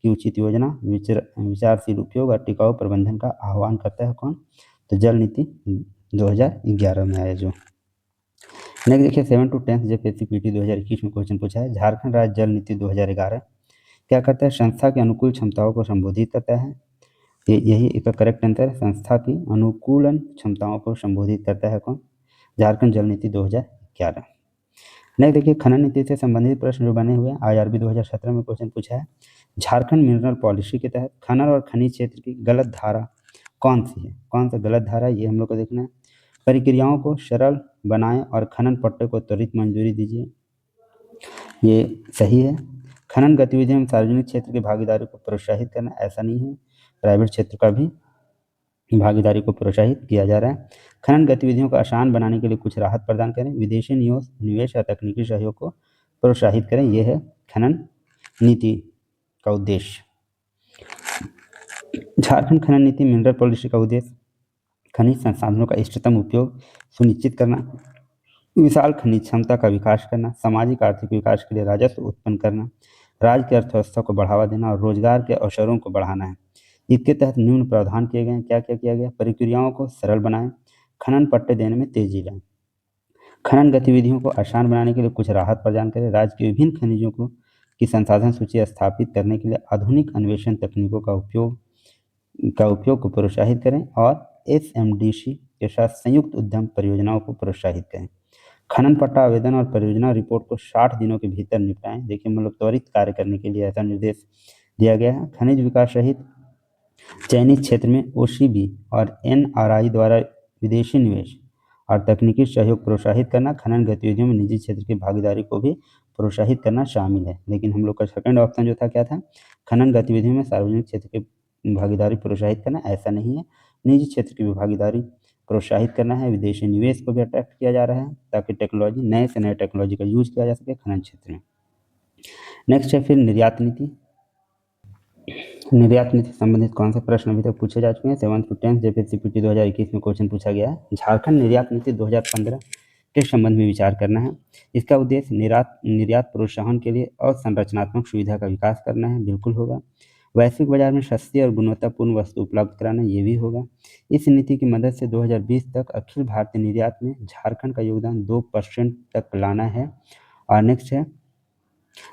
की उचित योजना, विचारशील उपयोग और टिकाऊ प्रबंधन का आह्वान करता है। कौन? तो जल नीति 2011 में आया जो। नेक्स्ट देखिए 7 to 10 JPSC 2021 में क्वेश्चन पूछा है झारखंड राज्य जल नीति 2011 क्या करता है? संस्था के अनुकूल क्षमताओं को संबोधित करता है। यही इसका करेक्ट आंसर है, संस्था की अनुकूलन क्षमताओं को संबोधित करता है। कौन? झारखंड जल नीति 2011। नेक्स्ट देखिए खनन नीति से संबंधित प्रश्न जो बने हुए हैं, IRB 2017 में क्वेश्चन पूछा है झारखंड मिनरल पॉलिसी के तहत खनन और खनिज क्षेत्र की गलत धारा कौन सी है? कौन सा गलत धारा है ये हम लोग को देखना है। प्रक्रियाओं को सरल बनाएं और खनन पट्टे को त्वरित मंजूरी दीजिए, ये सही है। खनन गतिविधियों में सार्वजनिक क्षेत्र की भागीदारी को प्रोत्साहित करना, ऐसा नहीं है, प्राइवेट क्षेत्र का भी भागीदारी को प्रोत्साहित किया जा रहा है। खनन गतिविधियों को आसान बनाने के लिए कुछ राहत प्रदान करें, विदेशी निवेश और तकनीकी सहयोग को प्रोत्साहित करें, यह है खनन नीति का उद्देश्य। झारखंड खनन नीति मिनरल पॉलिसी का उद्देश्य खनिज संसाधनों का इष्टतम उपयोग सुनिश्चित करना, विशाल खनिज क्षमता का विकास करना, सामाजिक आर्थिक विकास के लिए राजस्व उत्पन्न करना, राज्य की अर्थव्यवस्था को बढ़ावा देना और रोजगार के अवसरों को बढ़ाना है। इसके तहत निम्न प्रावधान किए गए हैं। क्या क्या किया गया? प्रक्रियाओं को सरल बनाएं, खनन पट्टे देने में तेजी लाएं, खनन गतिविधियों को आसान बनाने के लिए कुछ राहत प्रदान करें, राज्य के विभिन्न खनिजों की संसाधन सूची स्थापित करने के लिए आधुनिक अन्वेषण तकनीकों का उपयोग को प्रोत्साहित करें और SMDC के साथ संयुक्त उद्यम परियोजनाओं को प्रोत्साहित करें। खनन पट्टा आवेदन और परियोजना रिपोर्ट को 60 दिनों के भीतर निपटाएं। देखिए मतलब त्वरित कार्य करने के लिए ऐसा निर्देश दिया गया है। खनिज विकास सहित चयनित क्षेत्र में OCB और NRI द्वारा विदेशी निवेश और तकनीकी सहयोग प्रोत्साहित करना, खनन गतिविधियों में निजी क्षेत्र की भागीदारी को भी प्रोत्साहित करना शामिल है। लेकिन हम लोग का सेकंड ऑप्शन जो था क्या था? खनन गतिविधियों में सार्वजनिक क्षेत्र की भागीदारी प्रोत्साहित करना, ऐसा नहीं है, निजी क्षेत्र की भी भागीदारी प्रोत्साहित करना है। विदेशी निवेश को भी अट्रैक्ट किया जा रहा है ताकि टेक्नोलॉजी, नए से नए टेक्नोलॉजी का यूज किया जा सके खनन क्षेत्र में। नेक्स्ट है फिर निर्यात नीति। निर्यात नीति से संबंधित कौन से प्रश्न अभी तक पूछे जा चुके हैं? 7 to 10 JPSC 2021 में क्वेश्चन पूछा गया है झारखंड निर्यात नीति 2015 के संबंध में विचार करना है। इसका उद्देश्य निर्यात प्रोत्साहन के लिए अवसंरचनात्मक सुविधा का विकास करना है, बिल्कुल होगा। वैश्विक बाजार में सस्ती और गुणवत्तापूर्ण वस्तु उपलब्ध कराना, ये भी होगा। इस नीति की मदद से 2020 तक अखिल भारतीय निर्यात में झारखंड का योगदान 2% तक लाना है। और नेक्स्ट है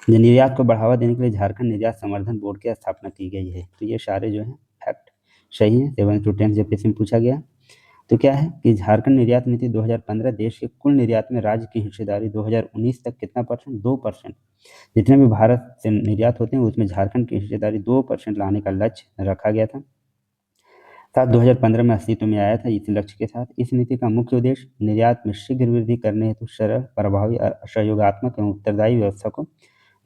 निर्यात को बढ़ावा देने के लिए झारखंड निर्यात संवर्धन बोर्ड की स्थापना की गई है। तो ये सारे जो है फैक्ट सही है। 7 to 10 JPSC में पूछा गया तो क्या है कि झारखंड निर्यात नीति 2015 देश के कुल निर्यात में राज्य की हिस्सेदारी 2019 तक कितना परसेंट? 2%। जितने भी भारत से निर्यात होते हैं उसमें झारखंड की हिस्सेदारी 2% लाने का लक्ष्य रखा गया था। 2015 में अस्तित्व में आया था इस लक्ष्य के साथ। इस नीति का मुख्य उद्देश्य निर्यात में शीघ्र वृद्धि करने हेतु सरल, प्रभावी और सहयोगात्मक एवं उत्तरदायी व्यवस्था को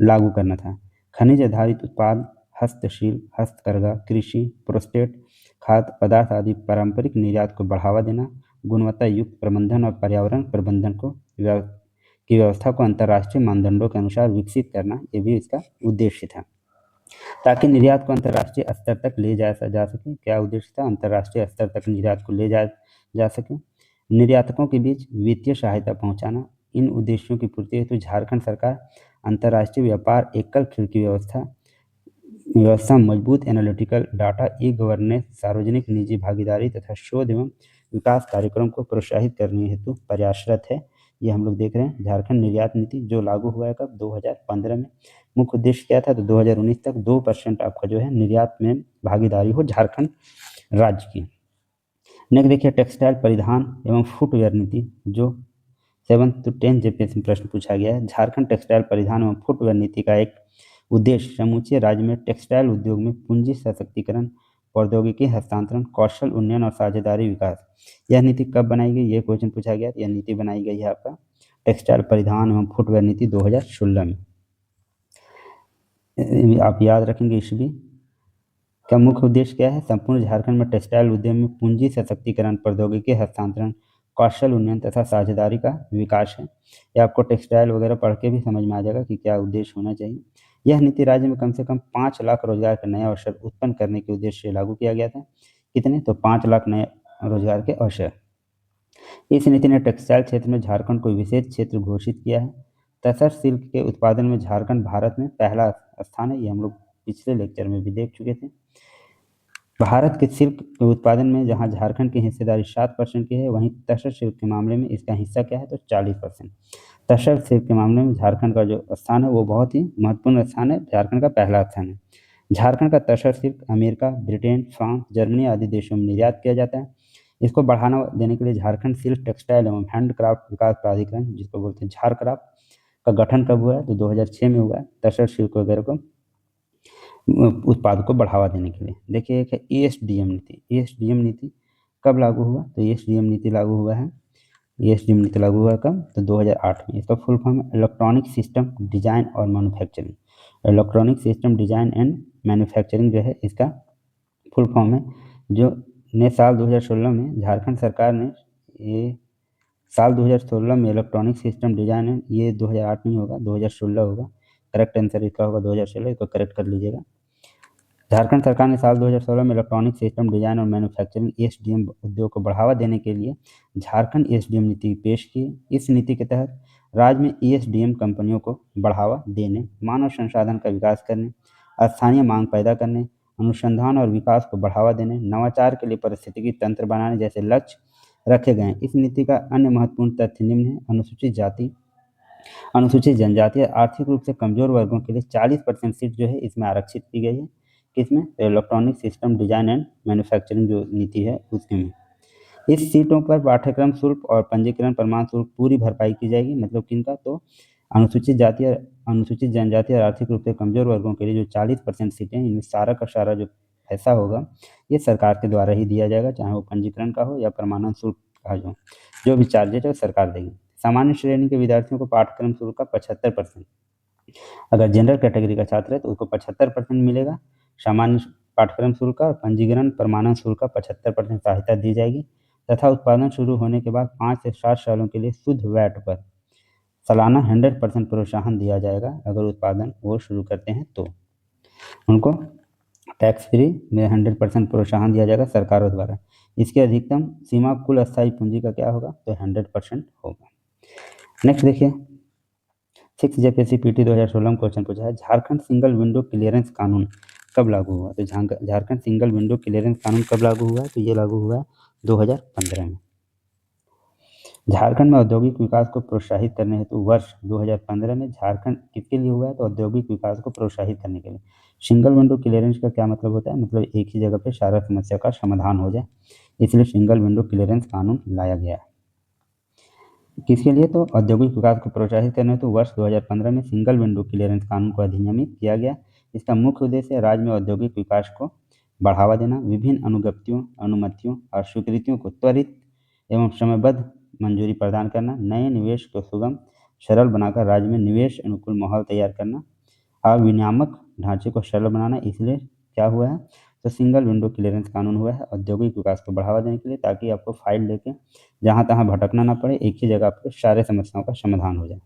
लागू करना था। खनिज आधारित उत्पाद, हस्तशिल्प, हस्तकरघा, कृषि, प्रोस्टेट, खाद्य पदार्थ आदि पारंपरिक निर्यात को बढ़ावा देना, गुणवत्ता युक्त प्रबंधन और पर्यावरण प्रबंधन की व्यवस्था को अंतर्राष्ट्रीय मानदंडों के अनुसार विकसित करना, ये भी इसका उद्देश्य था ताकि निर्यात को अंतर्राष्ट्रीय स्तर तक ले जा सके। क्या उद्देश्य था? अंतर्राष्ट्रीय स्तर तक निर्यात को ले जा सके। निर्यातकों के बीच वित्तीय सहायता पहुंचाना। इन उद्देश्यों की पूर्ति हेतु झारखंड सरकार अंतर्राष्ट्रीय व्यापार एकल खिड़की व्यवस्था, मजबूत एनालिटिकल डाटा, ई-गवर्नेंस, सार्वजनिक निजी भागीदारी तथा शोध एवं विकास कार्यक्रम को प्रोत्साहित करने हेतु प्रयासरत है। ये हम लोग देख रहे हैं झारखंड निर्यात नीति जो लागू हुआ है कब? 2015 में। मुख्य उद्देश्य क्या था? तो 2019 तक 2% आपका जो है निर्यात में भागीदारी हो झारखंड राज्य की। नेक्स्ट देखिए टेक्सटाइल परिधान एवं फुटवेयर नीति जो 7th to 10th जेपीएससी में प्रश्न पूछा गया है। झारखंड टेक्सटाइल परिधान एवं फुटवेयर नीति का एक उद्देश्य समूचे राज्य में टेक्सटाइल उद्योग में पूंजी सशक्तिकरण, प्रौद्योगिकी हस्तांतरण, कौशल उन्नयन और साझेदारी विकास। यह नीति कब बनाई गई, ये क्वेश्चन पूछा गया। यह नीति बनाई गई है आपका टेक्सटाइल परिधान एवं फुटवेयर नीति 2016 में। आप याद रखेंगे ईस्वी का मुख्य उद्देश्य क्या है, संपूर्ण झारखंड में टेक्सटाइल उद्यम में पूंजी सशक्तिकरण, प्रौद्योगिकी हस्तांतरण, कौशल उन्नयन तथा साझेदारी का विकास है। ये आपको टेक्सटाइल वगैरह पढ़ के भी समझ में आ जाएगा कि क्या उद्देश्य होना चाहिए। यह नीति राज्य में कम से कम 5 लाख रोजगार के नए अवसर उत्पन्न करने के उद्देश्य से लागू किया गया था। कितने, तो 5 लाख नए रोजगार के अवसर। इस नीति ने टेक्सटाइल क्षेत्र में झारखंड को विशेष क्षेत्र घोषित किया है। तसर सिल्क के उत्पादन में झारखंड भारत में पहला स्थान है। ये हम लोग पिछले लेक्चर में भी देख चुके थे। भारत के सिल्क के उत्पादन में जहां झारखंड की हिस्सेदारी 7% की है, वहीं तसर सिल्क के मामले में इसका हिस्सा क्या है, तो 40%। तसर सिल्क के मामले में झारखंड का जो स्थान है वो बहुत ही महत्वपूर्ण स्थान है, झारखंड का पहला स्थान है। झारखंड का tussar silk America, Britain, France, Germany आदि देशों में निर्यात किया जाता है। इसको बढ़ावा देने के लिए झारखंड सिल्क टेक्सटाइल एवं हैंडक्राफ्ट विकास प्राधिकरण, जिसको बोलते हैं झारक्राफ्ट, का गठन कब हुआ है, तो 2006 में हुआ है, तसर सिल्क वगैरह को उत्पाद को बढ़ावा देने के लिए। देखिए एक है ईएसडीएम नीति। ईएसडीएम नीति कब लागू हुआ, तो ईएसडीएम नीति लागू हुआ है, ईएसडीएम नीति लागू हुआ कब, तो 2008 में। इसका फुल फॉर्म है इलेक्ट्रॉनिक सिस्टम डिजाइन और manufacturing. Electronic system design and manufacturing जो है इसका फुल फॉर्म है, जो ने साल 2016 में झारखंड सरकार ने ये साल 2016 में इलेक्ट्रॉनिक सिस्टम डिजाइन है, ये 2008 नहीं होगा, 2016 होगा। करेक्ट आंसर इसका होगा 2016, इसको करेक्ट कर लीजिएगा। झारखंड सरकार ने साल 2016 में इलेक्ट्रॉनिक सिस्टम डिजाइन और मैन्युफैक्चरिंग ईएसडीएम उद्योग को बढ़ावा देने के लिए झारखंड ईएसडीएम नीति पेश की। इस नीति के तहत राज्य में ईएसडीएम कंपनियों को बढ़ावा देने, मानव संसाधन का विकास करने, स्थानीय मांग पैदा करने, अनुसंधान और विकास को बढ़ावा देने, नवाचार के लिए पारिस्थितिकी तंत्र बनाने जैसे लक्ष्य रखे गए हैं। इस नीति का अन्य महत्वपूर्ण तथ्य निम्न है। अनुसूचित जाति, अनुसूचित जनजाति और आर्थिक रूप से कमजोर वर्गों के लिए 40% सीट जो है इसमें आरक्षित की गई है। किसमें, electronic system design and manufacturing जो नीति है उसमें। इस सीटों पर पाठ्यक्रम शुल्क और पंजीकरण प्रमाण शुल्क पूरी भरपाई की जाएगी। मतलब किनका, तो अनुसूचित जाति और अनुसूचित जनजाति और आर्थिक रूप से कमजोर वर्गों के लिए जो 40% सीटें, इनमें सारा का सारा जो पैसा होगा ये सरकार के द्वारा ही दिया जाएगा, चाहे वो पंजीकरण का हो या प्रमाणन शुल्क का जो भी चार्जेज है सरकार देगी। सामान्य श्रेणी के विद्यार्थियों को पाठ्यक्रम शुल्क का 75%, अगर जनरल कैटेगरी का छात्र है तो उसको 75% मिलेगा सामान्य पाठ्यक्रम शुल्क का, और पंजीकरण प्रमाणन शुल्क का 75% सहायता दी जाएगी। तथा उत्पादन शुरू होने के बाद 5 से 7 सालों के लिए शुद्ध वैट पर सालाना 100% प्रोत्साहन दिया जाएगा। अगर उत्पादन वो शुरू करते हैं तो उनको टैक्स फ्री में 100% प्रोत्साहन दिया जाएगा सरकारों द्वारा। इसकी अधिकतम सीमा कुल अस्थायी पूंजी का क्या होगा, तो 100% होगा। नेक्स्ट देखिए 6 जेपीएससी पीटी 2016 में क्वेश्चन पूछा है, झारखंड सिंगल विंडो क्लियरेंस कानून कब लागू हुआ। तो झारखंड सिंगल विंडो क्लियरेंस कानून कब लागू हुआ है, तो ये लागू हुआ है 2015 में। झारखंड में औद्योगिक विकास को प्रोत्साहित करने हेतु वर्ष 2015 में झारखंड किसके लिए हुआ है, तो औद्योगिक विकास को प्रोत्साहित करने के लिए। सिंगल विंडो क्लियरेंस का क्या मतलब होता है, मतलब एक ही जगह पे सारा समस्या का समाधान हो जाए, इसलिए सिंगल विंडो क्लियरेंस कानून लाया गया है। किसके लिए, तो औद्योगिक विकास को प्रोत्साहित करने हेतु वर्ष 2015 में सिंगल विंडो क्लियरेंस कानून को अधिनियमित किया गया। इसका मुख्य उद्देश्य राज्य में औद्योगिक विकास को बढ़ावा देना, विभिन्न अनुज्ञप्तियों, अनुमतियों और स्वीकृतियों को त्वरित एवं समयबद्ध मंजूरी प्रदान करना, नए निवेश को सुगम सरल बनाकर राज्य में निवेश अनुकूल माहौल तैयार करना और विनियामक ढांचे को सरल बनाना। इसलिए क्या हुआ है, तो सिंगल विंडो क्लियरेंस कानून हुआ है औद्योगिक विकास को बढ़ावा देने के लिए, ताकि आपको फाइल लेके जहाँ तहाँ भटकना ना पड़े, एक ही जगह आपको सारे समस्याओं का समाधान हो जाए।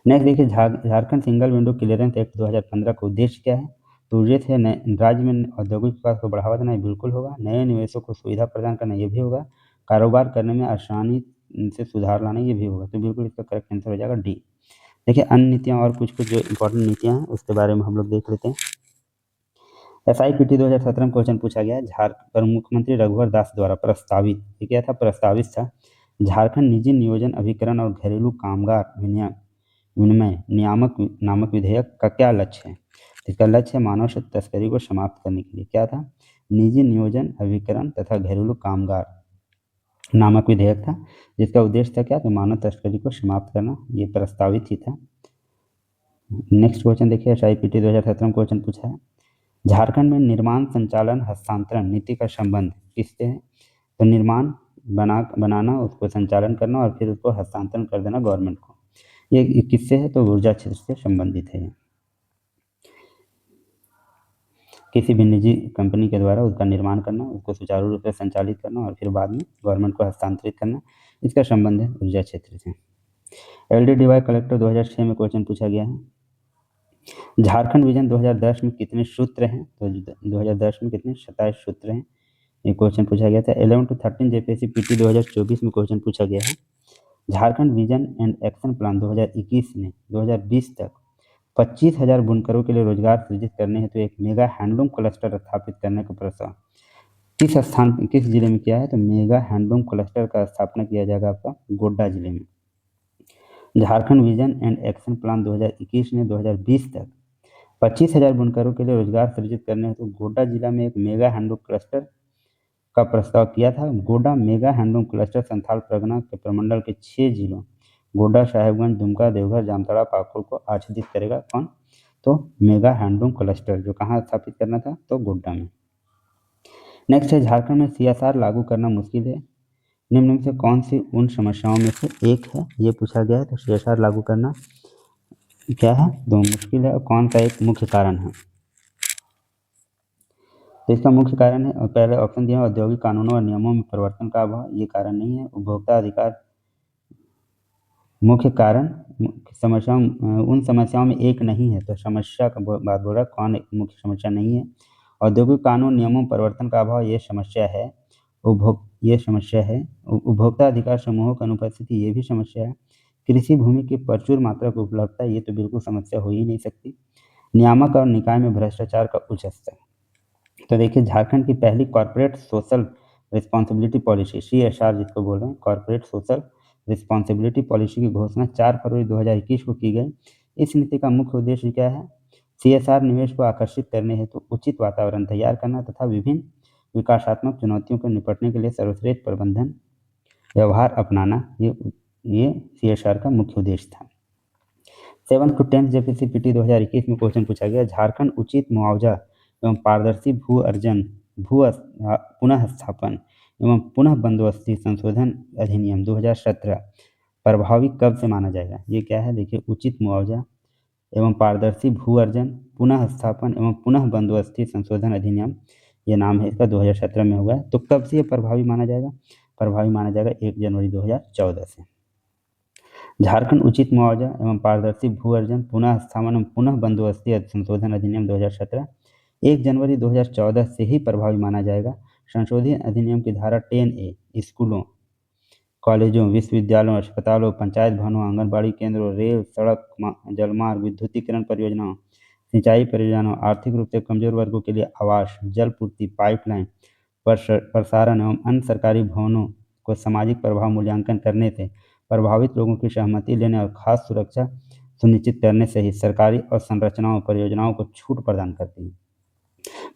नेक्स्ट देखिए Jharkhand single window clearance act 2015 का उद्देश्य क्या है, तो उद्देश्य है राज्य में औद्योगिक विकास को बढ़ावा देना, ये बिल्कुल होगा। नए निवेशों को सुविधा प्रदान करना, ये भी होगा। कारोबार करने में आसानी से सुधार लाना, ये भी होगा। तो बिल्कुल इसका करेक्ट आंसर हो जाएगा डी। देखिए अन्य नीतियाँ और कुछ कुछ जो इंपॉर्टेंट नीतियाँ हैं उसके बारे में हम लोग देख लेते हैं। SIPT 2017 में क्वेश्चन पूछा गया, पर मुख्यमंत्री रघुवर दास द्वारा प्रस्तावित, ये क्या था, प्रस्तावित था झारखंड निजी नियोजन अभिकरण और घरेलू कामगार विनिमय नियामक नामक विधेयक का क्या लक्ष्य है। इसका लक्ष्य है मानव से तस्करी को समाप्त करने के लिए। क्या था? निजी नियोजन अभिकरण तथा घरेलू कामगार नामक विधेयक था, जिसका उद्देश्य था क्या? तो मानव तस्करी को समाप्त करना, ये प्रस्तावित ही था। नेक्स्ट क्वेश्चन देखिए, SIPT 2017 में क्वेश्चन पूछा है, झारखंड में निर्माण संचालन हस्तांतरण नीति का संबंध किससे है? तो निर्माण बनाना, उसको संचालन करना और फिर उसको हस्तांतरण कर देना गवर्नमेंट को, ये किससे है? तो ऊर्जा क्षेत्र से संबंधित है। किसी भी निजी कंपनी के द्वारा उसका निर्माण करना, उसको सुचारू रूप से संचालित करना और फिर बाद में गवर्नमेंट को हस्तांतरित करना, इसका संबंध है ऊर्जा क्षेत्र से। LDDY कलेक्टर 2006 में क्वेश्चन पूछा गया है, झारखंड विजन 2010 में कितने सूत्र हैं? तो 2010 में कितने? 27 सूत्र हैं, ये क्वेश्चन पूछा गया था। 11 to 13 JPSC PT 2024 में क्वेश्चन पूछा गया है, Jharkhand vision and action plan 2021 ने 2020 तक 25,000 बुनकरों के लिए रोजगार सृजित करने हेतु एक मेगा हैंडलूम क्लस्टर स्थापित करने का प्रस्ताव किस जिले में किया है? तो मेगा हैंडलूम क्लस्टर का स्थापना किया जाएगा आपका गोड्डा जिले में। Jharkhand vision and action plan 2021 ने 2020 तक 25,000 बुनकरों के लिए रोजगार सृजित करने हेतु गोड्डा जिला में एक मेगा हैंडलूम क्लस्टर का प्रस्ताव किया था। Godda mega handloom cluster Santhal Pargana के प्रमंडल के 6 जिलों गोड्डा, साहेबगंज, दुमका, देवघर, जामताड़ा, पाकुड़ को आच्छादित करेगा। कौन? तो मेगा हैंडलूम क्लस्टर जो कहाँ स्थापित करना था? तो गोड्डा में। नेक्स्ट है, झारखंड में CSR लागू करना मुश्किल है, निम्न में से कौन सी उन समस्याओं में से एक है? ये पूछा गया है। तो CSR लागू करना क्या है? तो मुश्किल है, और कौन सा एक मुख्य कारण है? तो इसका मुख्य कारण है, और पहले ऑप्शन दिया औद्योगिक कानूनों और नियमों में परिवर्तन का अभाव, ये कारण नहीं है। उपभोक्ता अधिकार मुख्य कारण उन समस्याओं में एक नहीं है, तो समस्या का बात बोल रहा है, कौन एक मुख्य समस्या नहीं है? औद्योगिक कानून नियमों में परिवर्तन का अभाव, ये समस्या है। उपभोक्ता अधिकार समूहों की अनुपस्थिति, ये भी समस्या है। कृषि भूमि की प्रचुर मात्रा की उपलब्धता, ये तो बिल्कुल समस्या हो ही नहीं सकती। नियामक और निकाय में भ्रष्टाचार का उच्च स्तर। तो देखिए, झारखंड की पहली corporate social responsibility policy CSR जिसको बोल रहे हैं, कॉर्पोरेट सोशल रिस्पॉन्सिबिलिटी पॉलिसी की घोषणा 4 फरवरी 2021 को की गई। इस नीति का मुख्य उद्देश्य क्या है? CSR निवेश को आकर्षित करने हेतु उचित वातावरण तैयार करना तथा विभिन्न विकासात्मक चुनौतियों को निपटने के लिए सर्वश्रेष्ठ प्रबंधन व्यवहार अपनाना, ये CSR का मुख्य उद्देश्य था। 7 to 10 JPSC PT 2021 में क्वेश्चन पूछा गया, झारखंड उचित मुआवजा एवं पारदर्शी पुनः स्थापन एवं पुनः बंदोबस्ती संशोधन अधिनियम 2017 प्रभावी कब से माना जाएगा? ये क्या है? देखिए, उचित मुआवजा एवं पारदर्शी भू अर्जन पुनः स्थापन एवं पुनः बंदोबस्ती संशोधन अधिनियम, ये नाम है इसका, 2017 में हुआ है। तो कब से ये प्रभावी माना जाएगा? प्रभावी माना जाएगा 1 जनवरी 2014 से। झारखंड उचित मुआवजा एवं पारदर्शी भू अर्जन पुनः स्थापन एवं पुनः बंदोबस्ती संशोधन अधिनियम 2017 1 जनवरी 2014 से ही प्रभावी माना जाएगा। संशोधित अधिनियम की धारा 10A स्कूलों, कॉलेजों, विश्वविद्यालयों, अस्पतालों, पंचायत भवनों, आंगनबाड़ी केंद्रों, रेल, सड़क, जलमार्ग, विद्युतीकरण परियोजनाओं, सिंचाई परियोजनाओं, आर्थिक रूप से कमजोर वर्गों के लिए आवास, जल पूर्ति, पाइपलाइन प्रसारण एवं अन्य सरकारी भवनों को सामाजिक प्रभाव मूल्यांकन करने से प्रभावित लोगों की सहमति लेने और खास सुरक्षा सुनिश्चित करने सहित सरकारी और संरचनाओं परियोजनाओं को छूट प्रदान करती है।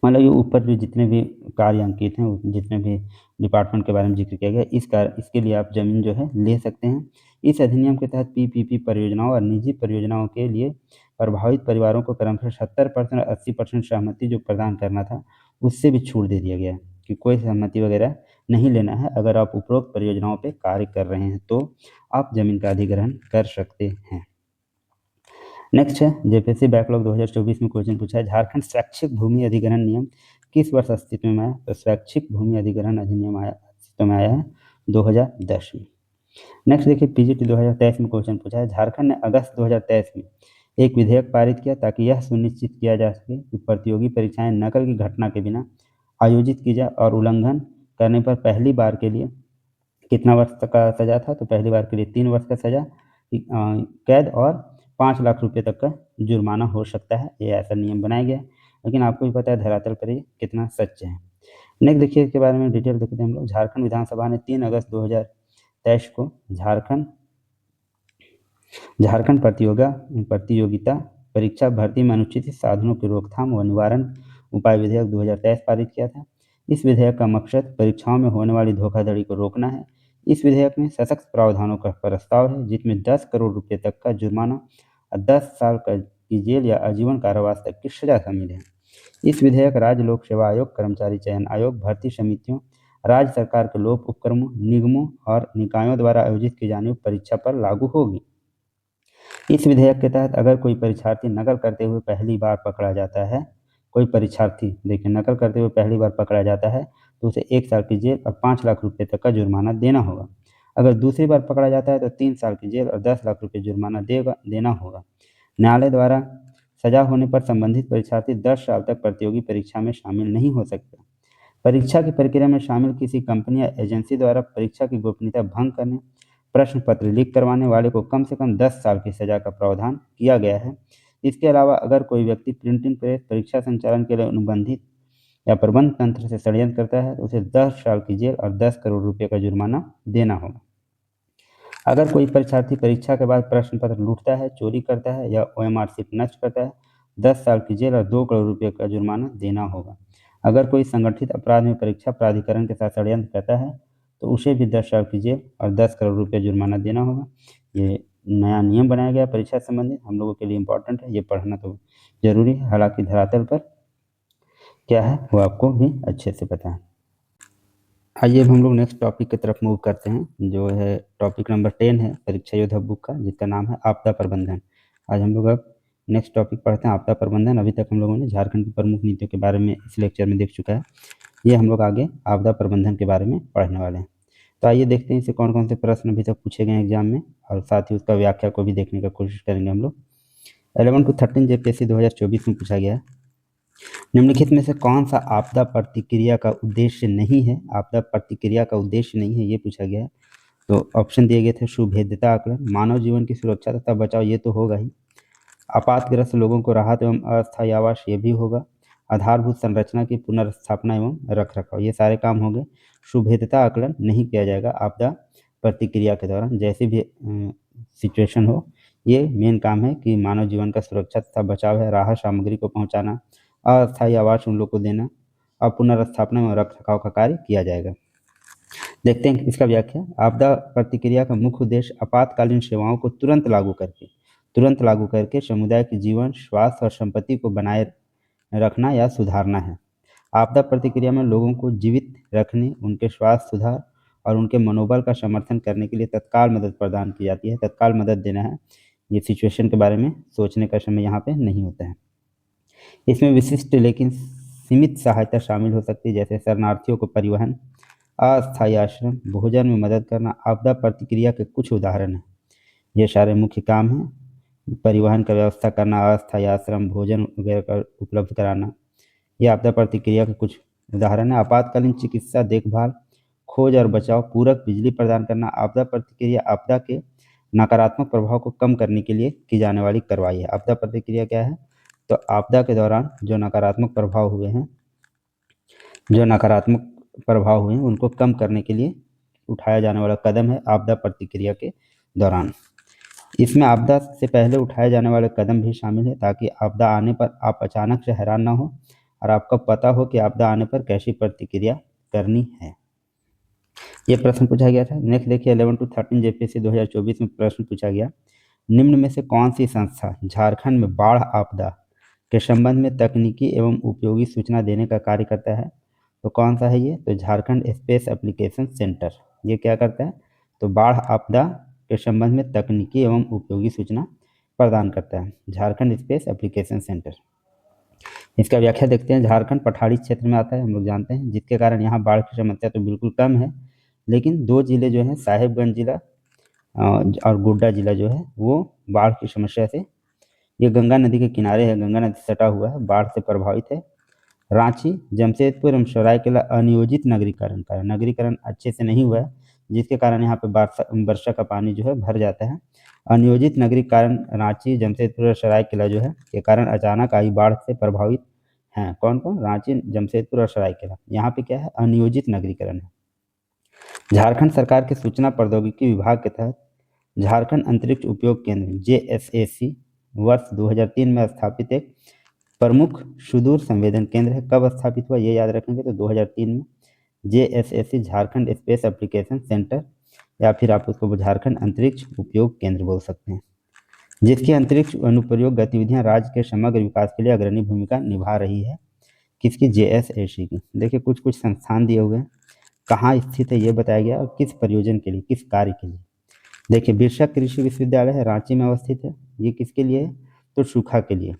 मतलब ये ऊपर जो जितने भी कार्य अंकित हैं, जितने भी डिपार्टमेंट के बारे में जिक्र किया गया, इसके लिए आप जमीन जो है ले सकते हैं। इस अधिनियम के तहत PPP परियोजनाओं और निजी परियोजनाओं के लिए प्रभावित परिवारों को क्रमशः 70% और 80% सहमति जो प्रदान करना था, उससे भी छूट दे दिया गया है कि कोई सहमति वगैरह नहीं लेना है। अगर आप उपरोक्त परियोजनाओं पर कार्य कर रहे हैं तो आप जमीन का अधिग्रहण कर सकते हैं। नेक्स्ट है, JPSC बैकलॉग 2024 में क्वेश्चन पूछा है, झारखंड स्वैच्छिक भूमि अधिग्रहण नियम किस वर्ष अस्तित्व में आया? तो स्वैच्छिक भूमि अधिग्रहण अधिनियम अस्तित्व में आया है 2010 में। नेक्स्ट देखिए, PGT 2023 में क्वेश्चन पूछा है, झारखंड ने अगस्त 2023 में एक विधेयक पारित किया ताकि यह सुनिश्चित किया जा सके कि प्रतियोगी परीक्षाएं नकल की घटना के बिना आयोजित की जाए और उल्लंघन करने पर पहली बार के लिए कितना वर्ष तक का सजा था? तो पहली बार के लिए 3 वर्ष का सजा, कैद और 5 लाख रुपए तक का जुर्माना हो सकता है। ये ऐसा नियम बनाया गया है, लेकिन आपको भी पता है धरातल पर ये कितना सच है। नेक्स्ट देखिए, इसके बारे में डिटेल देखते हैं हम लोग। झारखंड विधानसभा ने 3 अगस्त 2023 को झारखंड प्रतियोगिता परीक्षा भर्ती में अनुचित साधनों की रोकथाम व निवारण उपाय विधेयक 2023 पारित किया था। इस विधेयक का मकसद परीक्षाओं में होने वाली धोखाधड़ी को रोकना है। इस विधेयक में सशक्त प्रावधानों का प्रस्ताव है, जिसमें 10 करोड़ रुपये तक का जुर्माना और 10 साल की जेल या आजीवन कारावास तक की सजा शामिल है। इस विधेयक राज्य लोक सेवा आयोग, कर्मचारी चयन आयोग, भर्ती समितियों, राज्य सरकार के लोक उपक्रमों, निगमों और निकायों द्वारा आयोजित की जाने वाली परीक्षा पर लागू होगी। इस विधेयक के तहत अगर कोई परीक्षार्थी नकल करते हुए पहली बार पकड़ा जाता है, नकल करते हुए पहली बार पकड़ा जाता है तो उसे 1 साल की जेल और 5 लाख रुपये तक का जुर्माना देना होगा। अगर दूसरी बार पकड़ा जाता है तो 3 साल की जेल और 10 लाख रुपये जुर्माना देना होगा। न्यायालय द्वारा सजा होने पर संबंधित परीक्षार्थी 10 साल तक प्रतियोगी परीक्षा में शामिल नहीं हो सकता। परीक्षा की प्रक्रिया में शामिल किसी कंपनी या एजेंसी द्वारा परीक्षा की गोपनीयता भंग करने, प्रश्न पत्र लीक करवाने वाले को कम से कम 10 साल की सजा का प्रावधान किया गया है। इसके अलावा अगर कोई व्यक्ति प्रिंटिंग प्रेस, परीक्षा संचालन के लिए अनुबंधित या प्रबंध तंत्र से षड्यंत्र करता है तो उसे 10 साल की जेल और 10 करोड़ रुपये का जुर्माना देना होगा। अगर कोई परीक्षार्थी परीक्षा के बाद प्रश्न पत्र लूटता है, चोरी करता है या ओएमआर शीट नष्ट करता है, 10 साल की जेल और 2 करोड़ रुपये का जुर्माना देना होगा। अगर कोई संगठित अपराध में परीक्षा प्राधिकरण के साथ षड्यंत्र करता है तो उसे भी 10 साल की जेल और 10 करोड़ रुपये जुर्माना देना होगा। ये नया नियम बनाया गया परीक्षा संबंधित, हम लोगों के लिए इम्पोर्टेंट है, ये पढ़ना तो जरूरी है। हालांकि धरातल पर क्या है वो आपको भी अच्छे से पता है। आइए अब हम लोग नेक्स्ट टॉपिक की तरफ मूव करते हैं, जो है टॉपिक नंबर 10 है परीक्षा योद्धा बुक का, जिसका नाम है आपदा प्रबंधन। आज हम लोग अब नेक्स्ट टॉपिक पढ़ते हैं, आपदा प्रबंधन। अभी तक हम लोगों ने झारखंड की प्रमुख नीतियों के बारे में इस लेक्चर में देख चुका है। ये हम लोग आगे आपदा प्रबंधन के बारे में पढ़ने वाले हैं। तो आइए देखते हैं इसे कौन कौन से प्रश्न अभी तक पूछे गए एग्जाम में, और साथ ही उसका व्याख्या को भी देखने का कोशिश करेंगे हम लोग। 11 to 13 जेपीएससी 2024 में पूछा गया है, निम्नलिखित में से कौन सा आपदा प्रतिक्रिया का उद्देश्य नहीं है? आपदा प्रतिक्रिया का उद्देश्य नहीं है, ये पूछा गया है। तो ऑप्शन दिए गए थे, सुभेद्यता आकलन, मानव जीवन की सुरक्षा तथा बचाव, ये तो होगा ही, आपातग्रस्त लोगों को राहत एवं अस्थायी आवास, ये भी होगा, आधारभूत संरचना की पुनर्स्थापना एवं रखरखाव, ये सारे काम हो गए। सुभेद्यता आकलन नहीं किया जाएगा आपदा प्रतिक्रिया के दौरान, जैसी भी सिचुएशन हो। ये मेन काम है कि मानव जीवन का सुरक्षा तथा बचाव है, राहत सामग्री को पहुंचाना, अस्थायी आवास उन लोग को देना और पुनर्स्थापना एवं रखरखाव का कार्य किया जाएगा। देखते हैं इसका व्याख्या। आपदा प्रतिक्रिया का मुख्य उद्देश्य आपातकालीन सेवाओं को तुरंत लागू करके समुदाय के जीवन, स्वास्थ्य और संपत्ति को बनाए रखना या सुधारना है। आपदा प्रतिक्रिया में लोगों को जीवित रखने, उनके स्वास्थ्य सुधार और उनके मनोबल का समर्थन करने के लिए तत्काल मदद प्रदान की जाती है। तत्काल मदद देना है, ये सिचुएशन के बारे में सोचने का समय यहाँ पे नहीं होता है। इसमें विशिष्ट लेकिन सीमित सहायता शामिल हो सकती है, जैसे शरणार्थियों को परिवहन, अस्थायी आश्रम, भोजन में मदद करना। आपदा प्रतिक्रिया के कुछ उदाहरण हैं, ये सारे मुख्य काम हैं। परिवहन का व्यवस्था करना, अस्थायी आश्रम, भोजन वगैरह का उपलब्ध कराना, ये आपदा प्रतिक्रिया के कुछ उदाहरण है। आपातकालीन चिकित्सा देखभाल, खोज और बचाव, पूरक बिजली प्रदान करना। आपदा प्रतिक्रिया आपदा के नकारात्मक प्रभाव को कम करने के लिए की जाने वाली कार्रवाई है। आपदा प्रतिक्रिया क्या है? तो आपदा के दौरान जो नकारात्मक प्रभाव हुए हैं उनको कम करने के लिए उठाया जाने वाला कदम है आपदा प्रतिक्रिया के दौरान। इसमें आपदा से पहले उठाए जाने वाले कदम भी शामिल है, ताकि आपदा आने पर आप अचानक से हैरान ना हो और आपको पता हो कि आपदा आने पर कैसी प्रतिक्रिया करनी है। ये प्रश्न पूछा गया था। नेक्स्ट देखिए, 11 to 13 जेपीएससी 2024 में प्रश्न पूछा गया, निम्न में से कौन सी संस्था झारखंड में बाढ़ आपदा के संबंध में तकनीकी एवं उपयोगी सूचना देने का कार्य करता है? तो कौन सा है ये? तो झारखंड स्पेस एप्लीकेशन सेंटर। ये क्या करता है? तो बाढ़ आपदा के संबंध में तकनीकी एवं उपयोगी सूचना प्रदान करता है, झारखंड स्पेस एप्लीकेशन सेंटर। इसका व्याख्या देखते हैं। झारखंड पठारी क्षेत्र में आता है, हम लोग जानते हैं, जिसके कारण यहाँ बाढ़ की समस्या तो बिल्कुल कम है, लेकिन 2 जिले जो हैं, साहेबगंज जिला और गोड्डा जिला जो है वो बाढ़ की समस्या से, ये गंगा नदी के किनारे है, गंगा नदी सटा हुआ है, बाढ़ से प्रभावित है। रांची, जमशेदपुर एवं सरायकेला अनियोजित नगरीकरण अच्छे से नहीं हुआ है, जिसके कारण यहाँ पे वर्षा का पानी जो है भर जाता है। अनियोजित नगरीकरण रांची, जमशेदपुर और सरायकेला जो है के कारण अचानक आई बाढ़ से प्रभावित हैं। कौन कौन? रांची, जमशेदपुर और सरायकेला। यहाँ पे क्या है? अनियोजित नगरीकरण है। झारखंड सरकार के सूचना प्रौद्योगिकी विभाग के तहत झारखंड अंतरिक्ष उपयोग केंद्र JSAC वर्ष 2003 में स्थापित एक प्रमुख सुदूर संवेदन केंद्र है। कब स्थापित हुआ ये याद रखेंगे तो 2003 में। JSSC Jharkhand space application centre, या फिर आप उसको झारखंड अंतरिक्ष उपयोग केंद्र बोल सकते हैं, जिसकी अंतरिक्ष अनुप्रयोग गतिविधियां राज्य के समग्र विकास के लिए अग्रणी भूमिका निभा रही है। किसकी? JSSC की। देखिए कुछ कुछ संस्थान दिए हुए हैं, कहाँ स्थित है ये बताया गया और किस प्रयोजन के लिए, किस कार्य के लिए। देखिए बिरसा कृषि विश्वविद्यालय है, रांची में अवस्थित है। ये किसके लिए है? तो सूखा के लिए।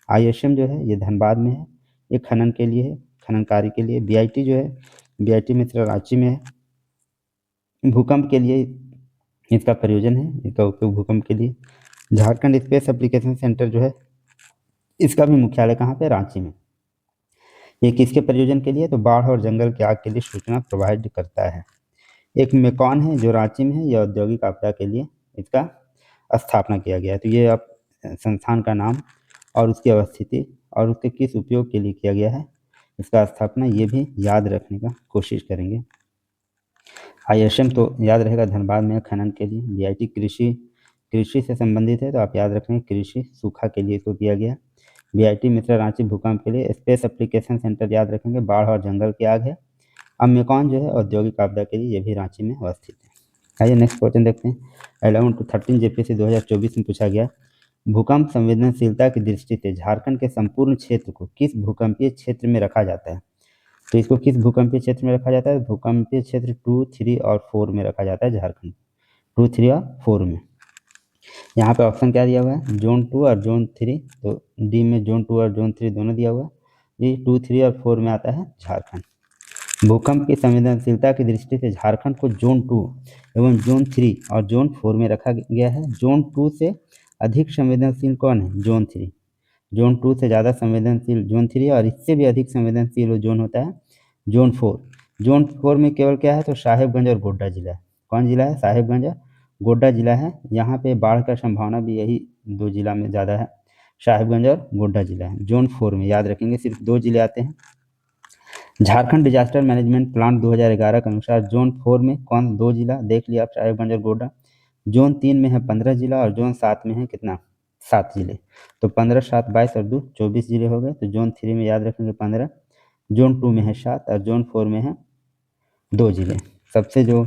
ISM जो है ये धनबाद में है, ये खनन के लिए है, खनन कार्य के लिए। BIT जो है, BIT मित्र रांची में है, भूकंप के लिए इसका प्रयोजन है, इसका उपयोग भूकंप के लिए। झारखंड स्पेस एप्लीकेशन सेंटर जो है, इसका भी मुख्यालय कहाँ पे? रांची में। ये किसके प्रयोजन के लिए? तो बाढ़ और जंगल की आग के लिए सूचना प्रोवाइड करता है। एक मेकॉन है जो रांची में है, यह औद्योगिक आपदा के लिए इसका स्थापना किया गया है। तो ये आप संस्थान का नाम और उसकी अवस्थिति और उसके किस उपयोग के लिए किया गया है इसका स्थापना, ये भी याद रखने का कोशिश करेंगे। ISM तो याद रहेगा धनबाद में, खनन के लिए। BIT कृषि से संबंधित है, तो आप याद रखेंगे कृषि सूखा के लिए इसको किया गया। BIT मित्र रांची भूकंप के लिए। स्पेस एप्लीकेशन सेंटर याद रखेंगे, बाढ़ और जंगल की आग है। अब मेकॉन जो है औद्योगिक आपदा के लिए, ये भी रांची में अवस्थित है। आइए नेक्स्ट क्वेश्चन देखते हैं। 11 to 13 JPSC 2024 में पूछा गया, भूकंप संवेदनशीलता की दृष्टि से झारखंड के संपूर्ण क्षेत्र को किस भूकंपीय क्षेत्र में रखा जाता है? तो इसको किस भूकंपीय क्षेत्र में रखा जाता है? भूकंपीय क्षेत्र 2, 3 और 4 में रखा जाता है झारखंड, 2, 3 और 4 में। यहाँ पे ऑप्शन क्या दिया हुआ है? जोन 2 और जोन 3। तो डी में जोन 2 और जोन 3 दोनों दिया हुआ है। ये 2, 3 और 4 में आता है झारखंड। भूकंप की संवेदनशीलता की दृष्टि से झारखंड को जोन 2 एवं जोन 3 और जोन 4 में रखा गया है। जोन 2 से अधिक संवेदनशील कौन है? जोन 3। जोन 2 से ज़्यादा संवेदनशील जोन 3 और इससे भी अधिक संवेदनशील जोन होता है जोन 4। जोन 4 में केवल क्या है? तो साहेबगंज और गोड्डा जिला है। कौन जिला है? साहेबगंज और गोड्डा जिला है। यहाँ पे बाढ़ का संभावना भी यही 2 जिला में ज़्यादा है, साहेबगंज और गोड्डा जिला है। जोन 4 में याद रखेंगे सिर्फ 2 जिले आते हैं। झारखंड डिजास्टर मैनेजमेंट प्लान 2011 के अनुसार जोन 4 में कौन 2 जिला? देख लिया आप, साहेबगंज और गोड्डा। जोन 3 में है 15 जिला और जोन 7 में है कितना? 7 जिले। तो 15, 7, 22 और 2, 24 जिले हो गए। तो जोन 3 में याद रखेंगे 15, जोन 2 में है 7 और जोन 4 में है 2 जिले। सबसे जो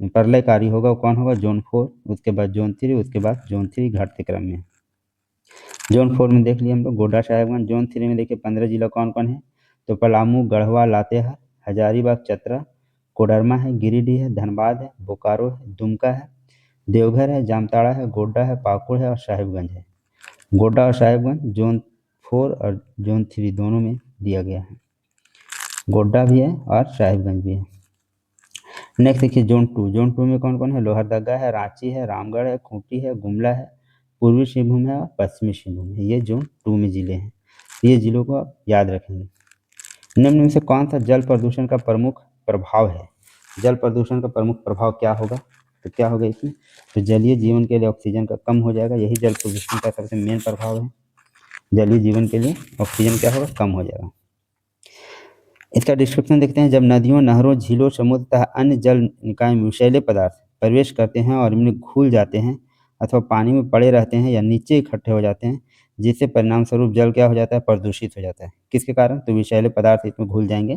प्रलयकारी होगा वो कौन होगा? जोन 4, उसके बाद जोन 3, उसके बाद जोन 3 घटते क्रम में। जोन 4 में देख लिया हम लोग गोड्डा, साहेबगंज। जोन 3 में देखिए 15 जिला कौन कौन है? तो पलामू, गढ़वा, लातेहार, हजारीबाग, चतरा, कोडरमा है, गिरिडीह है, धनबाद है, बोकारो है, दुमका है, देवघर है, जामताड़ा है, गोड्डा है, पाकुड़ है और साहिबगंज है। गोड्डा और साहिबगंज जोन 4 और जोन 3 दोनों में दिया गया है। गोड्डा भी है और साहिबगंज भी है। नेक्स्ट देखिए जोन 2। जोन 2 में कौन कौन है? लोहरदगा है, रांची है, रामगढ़ है, खूंटी है, गुमला है, पूर्वी सिंहभूम है और पश्चिमी सिंहभूम है। ये जोन 2 में जिले हैं। ये जिलों को आप याद रखेंगे। निम्न में से कौन सा जल प्रदूषण का प्रमुख प्रभाव है? जल प्रदूषण का प्रमुख प्रभाव क्या होगा? तो क्या होगा इसमें? तो जलीय जीवन के लिए ऑक्सीजन का कम हो जाएगा, यही जल प्रदूषण का सबसे मेन प्रभाव है। जलीय जीवन के लिए ऑक्सीजन क्या होगा? कम हो जाएगा। इसका डिस्क्रिप्शन देखते हैं। जब नदियों, नहरों, झीलों, समुद्र तथा अन्य जल निकाय में विषैले पदार्थ प्रवेश करते हैं और इनमें घुल जाते हैं अथवा पानी में पड़े रहते हैं या नीचे इकट्ठे हो जाते हैं, जिससे परिणाम स्वरूप जल क्या हो जाता है? प्रदूषित हो जाता है। किसके कारण? तो विषैले पदार्थ इसमें घुल जाएंगे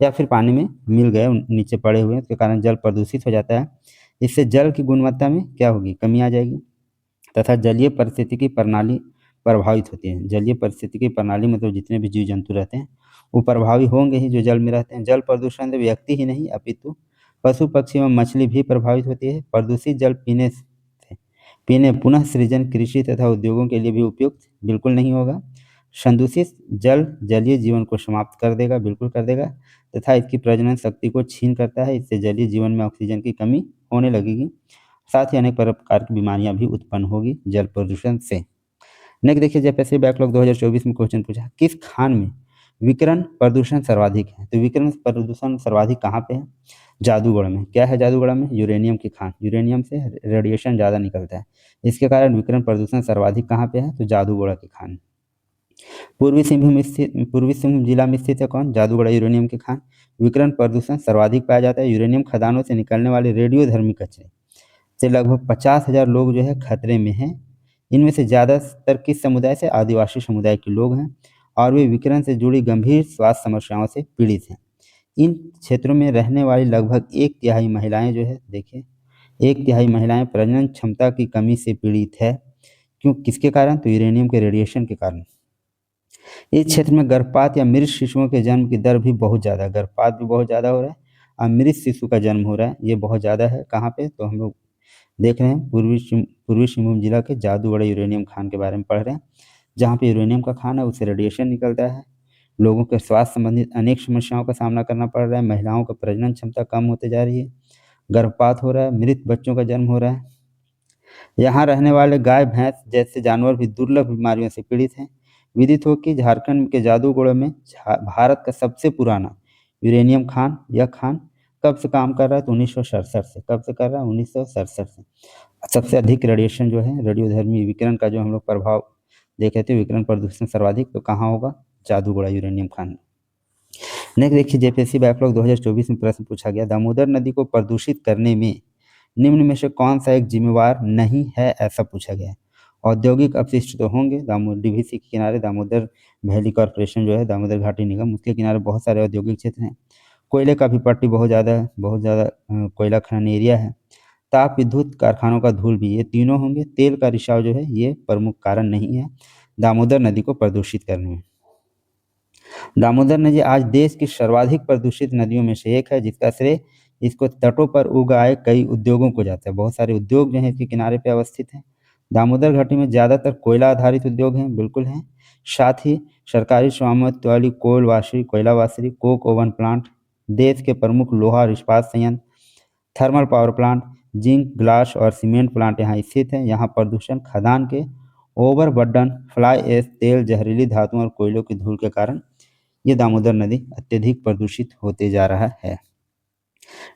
या फिर पानी में मिल गए, नीचे पड़े हुए, उसके कारण जल प्रदूषित हो जाता है। इससे जल की गुणवत्ता में क्या होगी? कमी आ जाएगी तथा जलीय पारिस्थितिकी प्रणाली प्रभावित होती है। जलीय पारिस्थितिकी प्रणाली मतलब जितने भी जीव जंतु रहते हैं वो प्रभावी होंगे ही जो जल में रहते हैं। जल प्रदूषण से व्यक्ति ही नहीं अपितु पशु, पक्षी एवं मछली भी प्रभावित होती है। प्रदूषित जल पीने पुनः सृजन, कृषि तथा उद्योगों के लिए भी उपयुक्त बिल्कुल नहीं होगा। संदूषित जल जलीय जीवन को समाप्त कर देगा, बिल्कुल कर देगा, तथा इसकी प्रजनन शक्ति को छीन करता है। इससे जलीय जीवन में ऑक्सीजन की कमी होने लगेगी। साथ ही अनेक प्रकार की बीमारियां भी उत्पन्न होगी जल प्रदूषण से। नेक्स्ट देखिए, JPSC बैकलॉग 2024 में क्वेश्चन पूछा, किस खान में विकिरण प्रदूषण सर्वाधिक है? तो विकिरण प्रदूषण सर्वाधिक कहाँ पे है? जादूगढ़ में। क्या है जादूगढ़ में? यूरेनियम की खान। यूरेनियम से रेडिएशन ज़्यादा निकलता है, इसके कारण विकिरण प्रदूषण सर्वाधिक कहाँ पे है? तो जादूगढ़ की खान। पूर्वी सिंहभूम जिला में स्थित है कौन? जादूगढ़ यूरेनियम की खान। विकिरण प्रदूषण सर्वाधिक पाया जाता है। यूरेनियम खदानों से निकलने वाले रेडियोधर्मी कचरे से लगभग 50,000 लोग जो है खतरे में हैं। इनमें से ज़्यादातर किस समुदाय से? आदिवासी समुदाय के लोग हैं और वे विकिरण से जुड़ी गंभीर स्वास्थ्य समस्याओं से पीड़ित हैं। इन क्षेत्रों में रहने वाली लगभग 1/3 महिलाएं जो है, देखिए 1/3 महिलाएं प्रजनन क्षमता की कमी से पीड़ित है। क्यों? किसके कारण? तो यूरेनियम के रेडिएशन के कारण। इस क्षेत्र में गर्भपात या मृत शिशुओं के जन्म की दर भी बहुत ज़्यादा है। गर्भपात भी बहुत ज़्यादा हो रहा है और मृत शिशु का जन्म हो रहा है, ये बहुत ज़्यादा है। कहाँ पे? तो हम लोग देख रहे हैं पूर्वी सिंहभूम जिला के जादूगढ़ यूरेनियम खान के बारे में पढ़ रहे हैं, जहाँ पे यूरेनियम का खान है उससे रेडिएशन निकलता है। लोगों के स्वास्थ्य संबंधित अनेक समस्याओं का सामना करना पड़ रहा है। महिलाओं का प्रजनन क्षमता कम होते जा रही है, गर्भपात हो रहा है, मृत बच्चों का जन्म हो रहा है। यहाँ रहने वाले गाय भैंस जैसे जानवर भी दुर्लभ बीमारियों से पीड़ित हैं। विदित हो कि झारखंड के जादूगढ़ में भारत का सबसे पुराना यूरेनियम खान, यह खान कब से काम कर रहा है? तो 1967 से। कब से कर रहा है? 1967 से। सबसे अधिक रेडिएशन जो है, रेडियोधर्मी विकिरण का जो हम लोग प्रभाव देखे थे, विकिरण प्रदूषण सर्वाधिक तो कहाँ होगा? जादूगढ़ यूरेनियम खान में। नेक्स्ट देखिए, जेपीएससी बैकलॉग 2024 में प्रश्न पूछा गया, दामोदर नदी को प्रदूषित करने में निम्न में से कौन सा एक जिम्मेवार नहीं है? ऐसा पूछा गया है। औद्योगिक अपशिष्ट तो होंगे, दामोदर डीवीसी के किनारे दामोदर वैली कॉर्पोरेशन जो है, दामोदर घाटी निगम, उसके किनारे बहुत सारे औद्योगिक क्षेत्र हैं। कोयले का भी पट्टी बहुत ज़्यादा है, बहुत ज़्यादा कोयला खनन एरिया है। ताप विद्युत कारखानों का धूल भी, ये तीनों होंगे। तेल का रिसाव जो है, ये प्रमुख कारण नहीं है दामोदर नदी को प्रदूषित करने में। दामोदर नदी आज देश की सर्वाधिक प्रदूषित नदियों में से एक है, जिसका श्रेय इसको तटों पर उगाए कई उद्योगों को जाता है। बहुत सारे उद्योग जो हैं इसके किनारे पे अवस्थित हैं। दामोदर घाटी में ज़्यादातर कोयला आधारित उद्योग हैं, बिल्कुल हैं। साथ ही सरकारी स्वामित्व वाली कोल वाशरी, कोयला वाशरी, कोक ओवन प्लांट, देश के प्रमुख लोहा और इस्पात संयंत्र, thermal power plant, zinc, glass और सीमेंट प्लांट यहाँ स्थित हैं। यहाँ प्रदूषण खदान के ओवरबर्डन, फ्लाई ऐश, तेल, जहरीली धातुओं और कोयलों की धूल के कारण ये दामोदर नदी अत्यधिक प्रदूषित होते जा रहा है।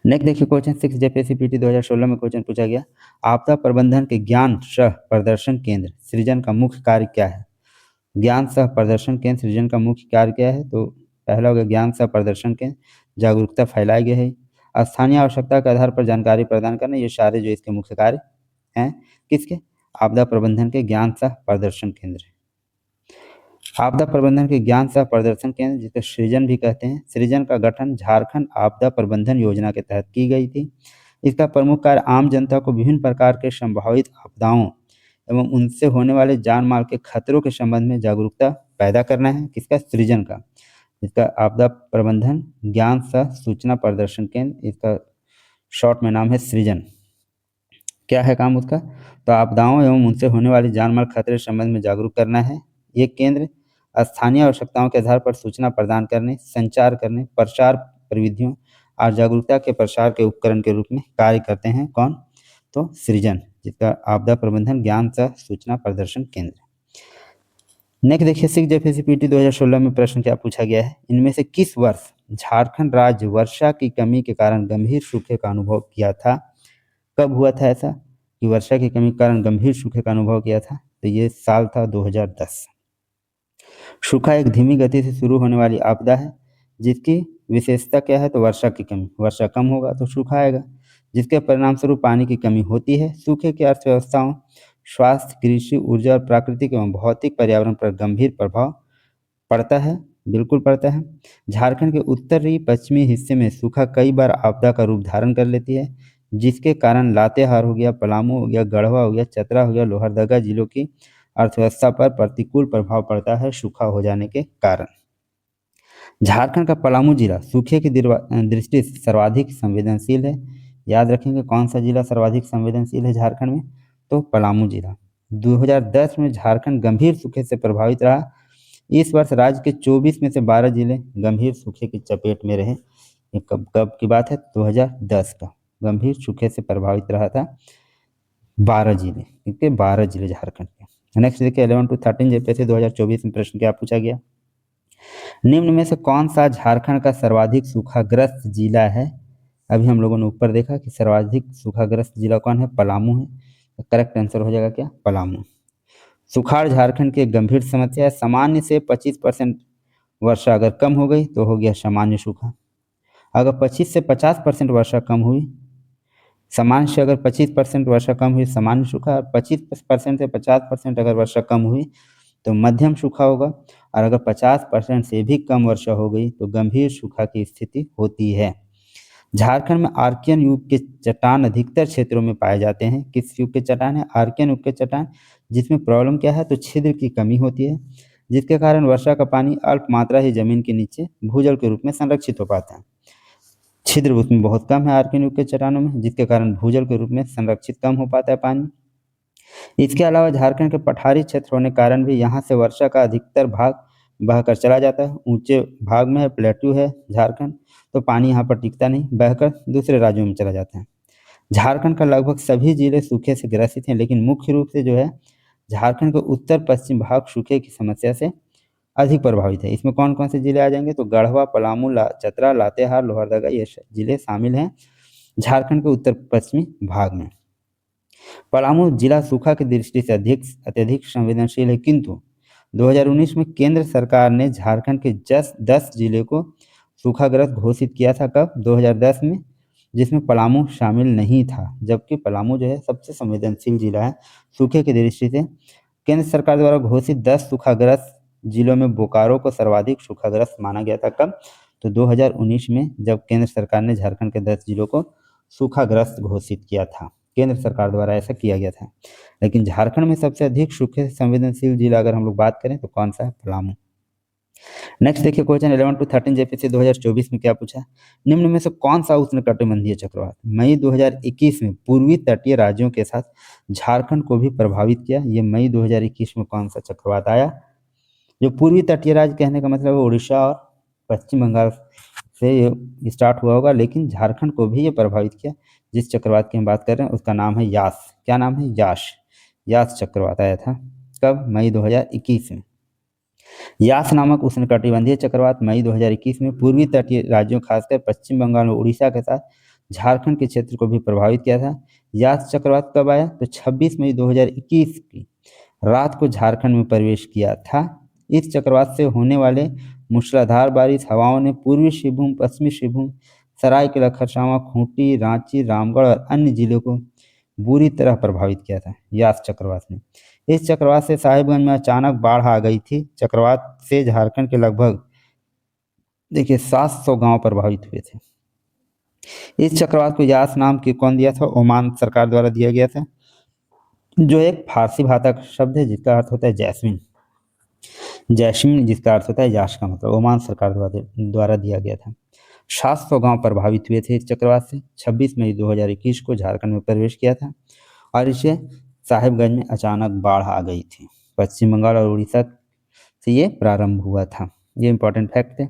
नेक्स्ट देखिए, क्वेश्चन 6 जेपीएससी पीटी 2016 में क्वेश्चन पूछा गया, आपदा प्रबंधन के ज्ञान सह प्रदर्शन केंद्र सृजन का मुख्य कार्य क्या है? ज्ञान सह प्रदर्शन केंद्र सृजन का मुख्य कार्य क्या है? तो पहला हो गया ज्ञान सह प्रदर्शन केंद्र, जागरूकता फैलाए गए है, स्थानीय आवश्यकता के आधार पर जानकारी प्रदान करना, ये सारे जो इसके मुख्य कार्य हैं। किसके? आपदा प्रबंधन के ज्ञान सह प्रदर्शन केंद्र। आपदा प्रबंधन के ज्ञान सह प्रदर्शन केंद्र, जिसे सृजन भी कहते हैं, सृजन का गठन झारखंड आपदा प्रबंधन योजना के तहत की गई थी। इसका प्रमुख कार्य आम जनता को विभिन्न प्रकार के संभावित आपदाओं एवं उनसे होने वाले जान माल के खतरों के संबंध में जागरूकता पैदा करना है। किसका? सृजन का। इसका आपदा प्रबंधन ज्ञान सह सूचना प्रदर्शन केंद्र, इसका शॉर्ट में नाम है सृजन। क्या है काम उसका? तो आपदाओं एवं उनसे होने वाली जान माल खतरे के संबंध में जागरूक करना है। ये केंद्र स्थानीय आवश्यकताओं के आधार पर सूचना प्रदान करने, संचार करने, प्रचार प्रविधियों और जागरूकता के प्रसार के उपकरण के रूप में कार्य करते हैं। कौन? तो सृजन, जिसका आपदा प्रबंधन ज्ञान सह सूचना प्रदर्शन केंद्र। नेक्स्ट देखिए, 6 जेपीएससी पीटी 2016 में प्रश्न क्या पूछा गया है, इनमें से किस वर्ष झारखंड राज्य वर्षा की कमी के कारण गंभीर सूखे का अनुभव किया था? कब हुआ था ऐसा कि वर्षा की कमी के कारण गंभीर सूखे का अनुभव किया था? तो ये साल था 2010। सूखा एक धीमी गति से शुरू होने वाली आपदा है, जिसकी विशेषता क्या है? तो वर्षा की कमी। वर्षा कम होगा तो सूखा आएगा, जिसके परिणाम स्वरूप पानी की कमी होती है। सूखे की अर्थव्यवस्थाओं, स्वास्थ्य, कृषि, ऊर्जा और प्राकृतिक एवं भौतिक पर्यावरण पर गंभीर प्रभाव पड़ता है, बिल्कुल पड़ता है। झारखंड के उत्तरी पश्चिमी हिस्से में सूखा कई बार आपदा का रूप धारण कर लेती है, जिसके कारण लातेहार हो गया, पलामू हो गया, गढ़वा हो गया, चतरा हो गया, लोहरदगा जिलों की अर्थव्यवस्था पर प्रतिकूल प्रभाव पड़ता है सूखा हो जाने के कारण। झारखंड का पलामू जिला सूखे की दृष्टि से सर्वाधिक संवेदनशील है। याद रखेंगे कौन सा जिला सर्वाधिक संवेदनशील है झारखंड में? तो पलामू जिला। 2010 में झारखंड गंभीर सूखे से प्रभावित रहा। इस वर्ष राज्य के 24 में से 12 जिले गंभीर सूखे की चपेट में रहे। ये कब की बात है? 2010 का। गंभीर सूखे से प्रभावित रहा था 12 जिले, ठीक है, 12 जिले झारखंड के। नेक्स्ट देखिए, 11 to 13 जेपीएससी 2024 में प्रश्न क्या पूछा गया, निम्न में से कौन सा झारखंड का सर्वाधिक सूखाग्रस्त जिला है? अभी हम लोगों ने ऊपर देखा कि सर्वाधिक सूखाग्रस्त जिला कौन है? पलामू है। तो करेक्ट आंसर हो जाएगा क्या? पलामू। सुखाड़ झारखंड की एक गंभीर समस्या है। सामान्य से 25% वर्षा अगर कम हो गई तो हो गया सामान्य सूखा। अगर 25 से 50% वर्षा कम हुई, सामान्य से अगर 25% वर्षा कम हुई सामान्य सूखा, और 25% से 50% अगर वर्षा कम हुई तो मध्यम सूखा होगा, और अगर 50% से भी कम वर्षा हो गई तो गंभीर सूखा की स्थिति होती है। झारखंड में आर्कियन युग के चट्टान अधिकतर क्षेत्रों में पाए जाते हैं। किस युग के चट्टान है? आर्कियन युग के चट्टान। जिसमें प्रॉब्लम क्या है? तो छिद्र की कमी होती है, जिसके कारण वर्षा का पानी अल्प मात्रा ही जमीन के नीचे भूजल के रूप में संरक्षित हो पाता है। छिद्र उसमें बहुत कम है आर्कियन युग के चट्टानों में, जिसके कारण भूजल के रूप में संरक्षित कम हो पाता है पानी। इसके अलावा झारखंड के पठारी क्षेत्र होने के कारण भी यहाँ से वर्षा का अधिकतर भाग बहकर चला जाता है। ऊंचे भाग में है, प्लेट्यू है झारखंड, तो पानी यहाँ पर टिकता नहीं, बहकर दूसरे राज्यों में चला जाता है। झारखंड का लगभग सभी जिले सूखे से ग्रसित हैं, लेकिन मुख्य रूप से जो है झारखंड के उत्तर पश्चिम भाग सूखे की समस्या से अधिक प्रभावित है। इसमें कौन कौन से जिले आ जाएंगे? तो गढ़वा, पलामू, चतरा, लातेहार, लोहरदगा ये जिले शामिल हैं झारखंड के उत्तर पश्चिमी भाग में। पलामू जिला सूखा की दृष्टि से अत्यधिक संवेदनशील है, किंतु 2019 में केंद्र सरकार ने झारखंड के 10 जिले को सूखाग्रस्त घोषित किया था। कब? 2010 में, जिसमें पलामू शामिल नहीं था, जबकि पलामू जो है सबसे संवेदनशील जिला है सूखे की दृष्टि से। केंद्र सरकार द्वारा घोषित 10 सूखाग्रस्त जिलों में बोकारो को सर्वाधिक सूखाग्रस्त माना गया था। कब? तो 2019 में, जब केंद्र सरकार ने झारखंड के 10 जिलों को सूखाग्रस्त घोषित किया था। केंद्र सरकार द्वारा ऐसा किया गया था। लेकिन झारखंड में सबसे अधिक सूखे संवेदनशील जिला अगर हम लोग बात करें तो कौन सा है? पलामू। नेक्स्ट देखिए क्वेश्चन 11 to 13 जेपीसी 2024 में क्या पूछा? निम्न में से कौन सा उष्णकटिबंधीय चक्रवात मई 2021 में पूर्वी तटीय राज्यों के साथ झारखंड को भी प्रभावित किया? ये मई 2021 में कौन सा चक्रवात आया? जो पूर्वी तटीय राज्य कहने का मतलब है उड़ीसा और पश्चिम बंगाल से ये स्टार्ट हुआ होगा, लेकिन झारखंड को भी ये प्रभावित किया। जिस चक्रवात की हम बात कर रहे हैं उसका नाम है यास। क्या नाम है? यास चक्रवात आया था। कब? मई 2021 में। यास नामक उष्णकटिबंधीय चक्रवात मई 2021 में पूर्वी तटीय राज्यों खासकर पश्चिम बंगाल और उड़ीसा के साथ झारखंड के क्षेत्र को भी प्रभावित किया था। यास चक्रवात कब आया? तो 26 मई 2021 की रात को झारखंड में प्रवेश किया था। इस चक्रवात से होने वाले मूसलाधार बारिश हवाओं ने पूर्वी सिंहभूम, पश्चिमी सिंहभूम, सरायकेला खरसावां, खूंटी, रांची, रामगढ़ और अन्य जिलों को बुरी तरह प्रभावित किया था यास चक्रवात ने। इस चक्रवात से साहिबगंज में अचानक बाढ़ आ गई थी। चक्रवात से झारखंड के लगभग देखिए 700 गांव प्रभावित हुए थे। इस चक्रवात को यास नाम की कौन दिया था? ओमान सरकार द्वारा दिया गया था, जो एक फारसी भाषा का शब्द है जिसका अर्थ होता है जैस्मिन। जैस्मिन जिसका अर्थ होता है यास का मतलब, ओमान सरकार द्वारा दिया गया था। 700 गांव प्रभावित हुए थे इस चक्रवात से। 26 मई 2021 को झारखंड में प्रवेश किया था और इसे साहिबगंज में अचानक बाढ़ आ गई थी। पश्चिम बंगाल और उड़ीसा से ये प्रारंभ हुआ था। ये इंपॉर्टेंट फैक्ट है।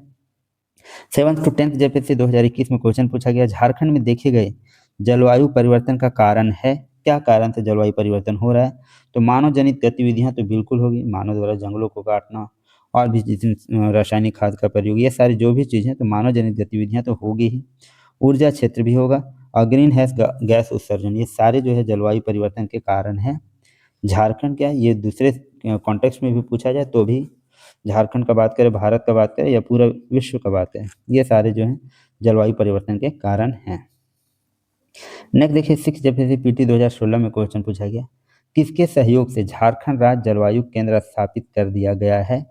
7th to 10th जेपीएससी 2021 में क्वेश्चन पूछा गया, झारखंड में देखे गए जलवायु परिवर्तन का कारण है? क्या कारण से जलवायु परिवर्तन हो रहा है? तो मानव जनित गतिविधियां तो बिल्कुल होगी, मानव द्वारा जंगलों को काटना और भी जितनी रासायनिक खाद का प्रयोग, ये सारी जो भी चीज़ें, तो मानव जनित गतिविधियां तो होगी ही। ऊर्जा क्षेत्र भी होगा और ग्रीन गैस उत्सर्जन, ये सारे जो है जलवायु परिवर्तन के कारण है। झारखंड क्या है, ये दूसरे कॉन्टेक्स्ट में भी पूछा जाए तो भी, झारखंड का बात करें, भारत का बात करें या पूरा विश्व का बात करें, ये सारे जो हैं जलवायु परिवर्तन के कारण हैं। नेक्स्ट देखिए 6 जेपीएससी पीटी 2016 में क्वेश्चन पूछा गया, किसके सहयोग से झारखंड राज्य जलवायु केंद्र स्थापित कर दिया गया है?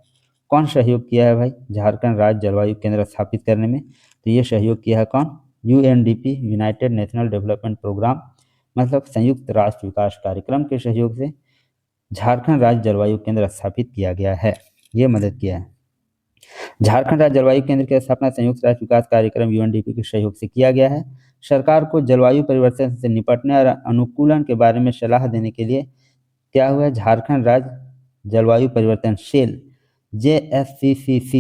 कौन सहयोग किया है भाई झारखंड राज्य जलवायु केंद्र स्थापित करने में? तो ये सहयोग किया है कौन? UNDP, United National Development programme, मतलब संयुक्त राष्ट्र विकास कार्यक्रम के सहयोग से झारखंड राज्य जलवायु केंद्र स्थापित किया गया है। ये मदद किया है। झारखंड राज्य जलवायु केंद्र की स्थापना संयुक्त राष्ट्र विकास कार्यक्रम यूएनडीपी के सहयोग से किया गया है। सरकार को जलवायु परिवर्तन से निपटने और अनुकूलन के बारे में सलाह देने के लिए क्या हुआ है? झारखंड राज्य जलवायु परिवर्तन सेल JSCCC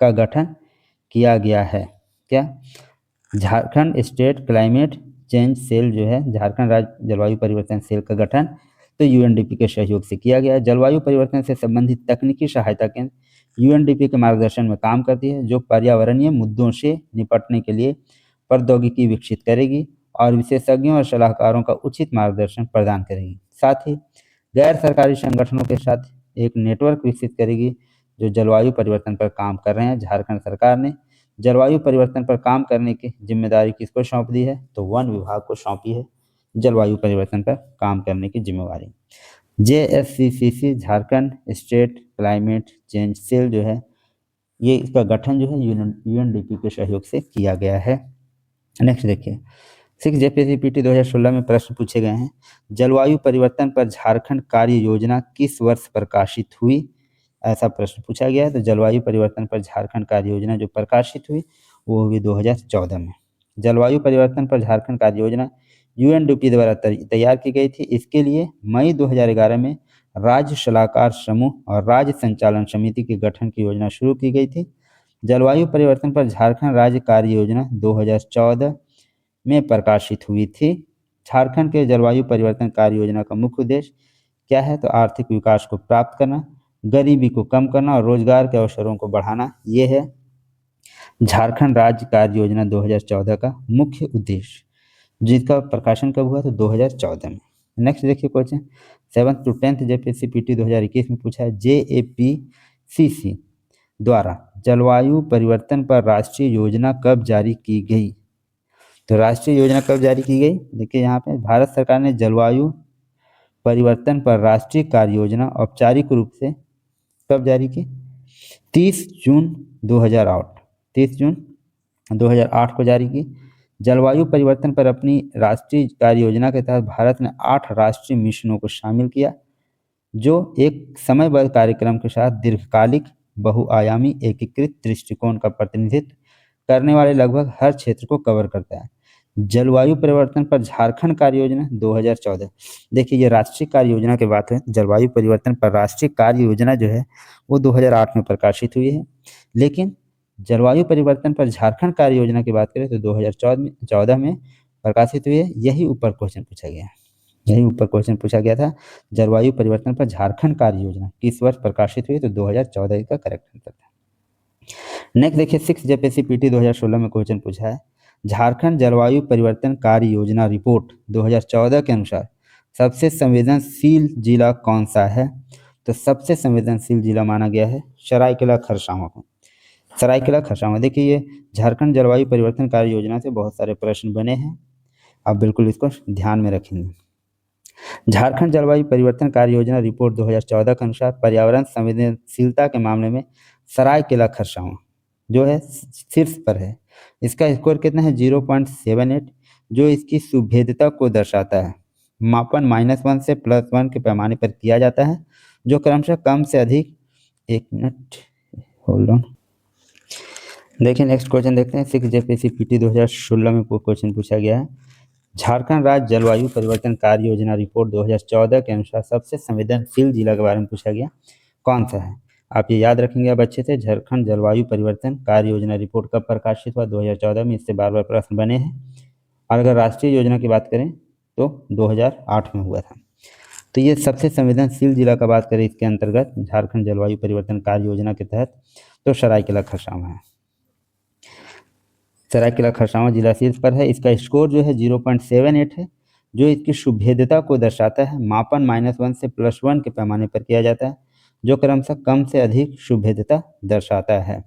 का गठन किया गया है। क्या? Jharkhand state climate change cell जो है, झारखंड राज्य जलवायु परिवर्तन सेल का गठन तो यूएनडीपी के सहयोग से किया गया है। जलवायु परिवर्तन से संबंधित तकनीकी सहायता केंद्र यूएनडीपी के मार्गदर्शन में काम करती है, जो पर्यावरणीय मुद्दों से निपटने के लिए प्रौद्योगिकी विकसित करेगी और विशेषज्ञों और सलाहकारों का उचित मार्गदर्शन प्रदान करेगी। साथ ही गैर सरकारी संगठनों के साथ एक नेटवर्क विकसित करेगी जो जलवायु परिवर्तन पर काम कर रहे हैं। झारखंड सरकार ने जलवायु परिवर्तन पर काम करने की जिम्मेदारी किसको सौंप दी है? तो वन विभाग को सौंपी है। जलवायु परिवर्तन पर काम करने की जिम्मेवारी। JSCCC Jharkhand state climate change cell जो है, ये इसका गठन जो है UNDP के सहयोग से किया गया है। नेक्स्ट देखिए 6 JPCPT 2016 में प्रश्न पूछे गए हैं, जलवायु परिवर्तन पर झारखंड कार्य योजना किस वर्ष प्रकाशित हुई? ऐसा प्रश्न पूछा गया है। तो जलवायु परिवर्तन पर झारखंड कार्य योजना जो प्रकाशित हुई वो हुई 2014 में। जलवायु परिवर्तन पर झारखंड कार्य योजना UNDP द्वारा तैयार की गई थी। इसके लिए मई 2011 में राज्य सलाहकार समूह और राज्य संचालन समिति के गठन की योजना शुरू की गई थी। जलवायु परिवर्तन पर झारखंड राज्य कार्य योजना 2014 में प्रकाशित हुई थी। झारखंड के जलवायु परिवर्तन कार्य योजना का मुख्य उद्देश्य क्या है? तो आर्थिक विकास को प्राप्त करना, गरीबी को कम करना और रोजगार के अवसरों को बढ़ाना, ये है झारखंड राज्य कार्य योजना 2014 का मुख्य उद्देश्य, जिसका प्रकाशन कब हुआ? तो 2014 में। नेक्स्ट देखिए question 7th to 10th JPCPT 2021 में पूछा है, JAPCC द्वारा जलवायु परिवर्तन पर राष्ट्रीय योजना कब जारी की गई? तो राष्ट्रीय योजना कब जारी की गई? देखिए यहाँ पे भारत सरकार ने जलवायु परिवर्तन पर राष्ट्रीय कार्य योजना औपचारिक रूप से कब जारी की? 30 जून 2008 को जारी की। जलवायु परिवर्तन पर अपनी राष्ट्रीय कार्य योजना के तहत भारत ने 8 राष्ट्रीय मिशनों को शामिल किया, जो एक समयबद्ध कार्यक्रम के साथ दीर्घकालिक बहुआयामी एकीकृत दृष्टिकोण का प्रतिनिधित्व करने वाले लगभग हर क्षेत्र को कवर करता है। जलवायु परिवर्तन पर झारखंड कार्य योजना 2014। देखिए ये राष्ट्रीय कार्य योजना की बात है। जलवायु परिवर्तन पर राष्ट्रीय कार्य योजना जो है वो 2008 में प्रकाशित हुई है, लेकिन जलवायु परिवर्तन पर झारखंड कार्य योजना की बात करें तो 2014 में प्रकाशित हुई है। यही ऊपर क्वेश्चन पूछा गया था, जलवायु परिवर्तन पर झारखंड कार्य योजना किस वर्ष प्रकाशित हुई? तो 2014 का करेक्ट आंसर था। नेक्स्ट देखिए 6 JPCPT 2016 में क्वेश्चन पूछा है, झारखंड जलवायु परिवर्तन कार्य योजना रिपोर्ट 2014 के अनुसार सबसे संवेदनशील जिला कौन सा है? तो सबसे संवेदनशील जिला माना गया है सरायकेला खरसावां को। सरायकेला खरसावां, देखिए ये झारखंड जलवायु परिवर्तन कार्य योजना से बहुत सारे प्रश्न बने हैं, आप बिल्कुल इसको ध्यान में रखेंगे। झारखंड जलवायु परिवर्तन कार्य योजना रिपोर्ट 2014 के अनुसार पर्यावरण संवेदनशीलता के मामले में सरायकेला खरसावां जो है शीर्ष पर है। इसका स्कोर कितना है? 0.78, जो इसकी सुभेद्यता को दर्शाता है। मापन -1 से +1 के पैमाने पर किया जाता है, जो क्रमशः कम से अधिक। एक मिनट होल्ड ऑन। देखिए नेक्स्ट क्वेश्चन देखते हैं 6 JPCPT 2016 में क्वेश्चन पूछा गया है, झारखंड राज्य जलवायु परिवर्तन कार्य योजना रिपोर्ट 2014 के अनुसार सबसे संवेदनशील जिला के बारे में पूछा गया, कौन सा है? आप ये याद रखेंगे अब अच्छे से। झारखंड जलवायु परिवर्तन कार्य योजना रिपोर्ट कब प्रकाशित हुआ? 2014 में। इससे बार बार प्रश्न बने हैं। और अगर राष्ट्रीय योजना की बात करें तो 2008 में हुआ था। तो ये सबसे संवेदनशील जिला का बात करें इसके अंतर्गत झारखंड जलवायु परिवर्तन कार्य योजना के तहत, तो सरायकेला खरसावां है। सरायकेला खरसावां जिला शीर्ष पर है। इसका स्कोर जो है 0.78 है, जो इसकी सुभेद्यता को दर्शाता है। मापन -1 से +1 के पैमाने पर किया जाता है, जो क्रमशः कम से अधिक शुभेद्यता दर्शाता है।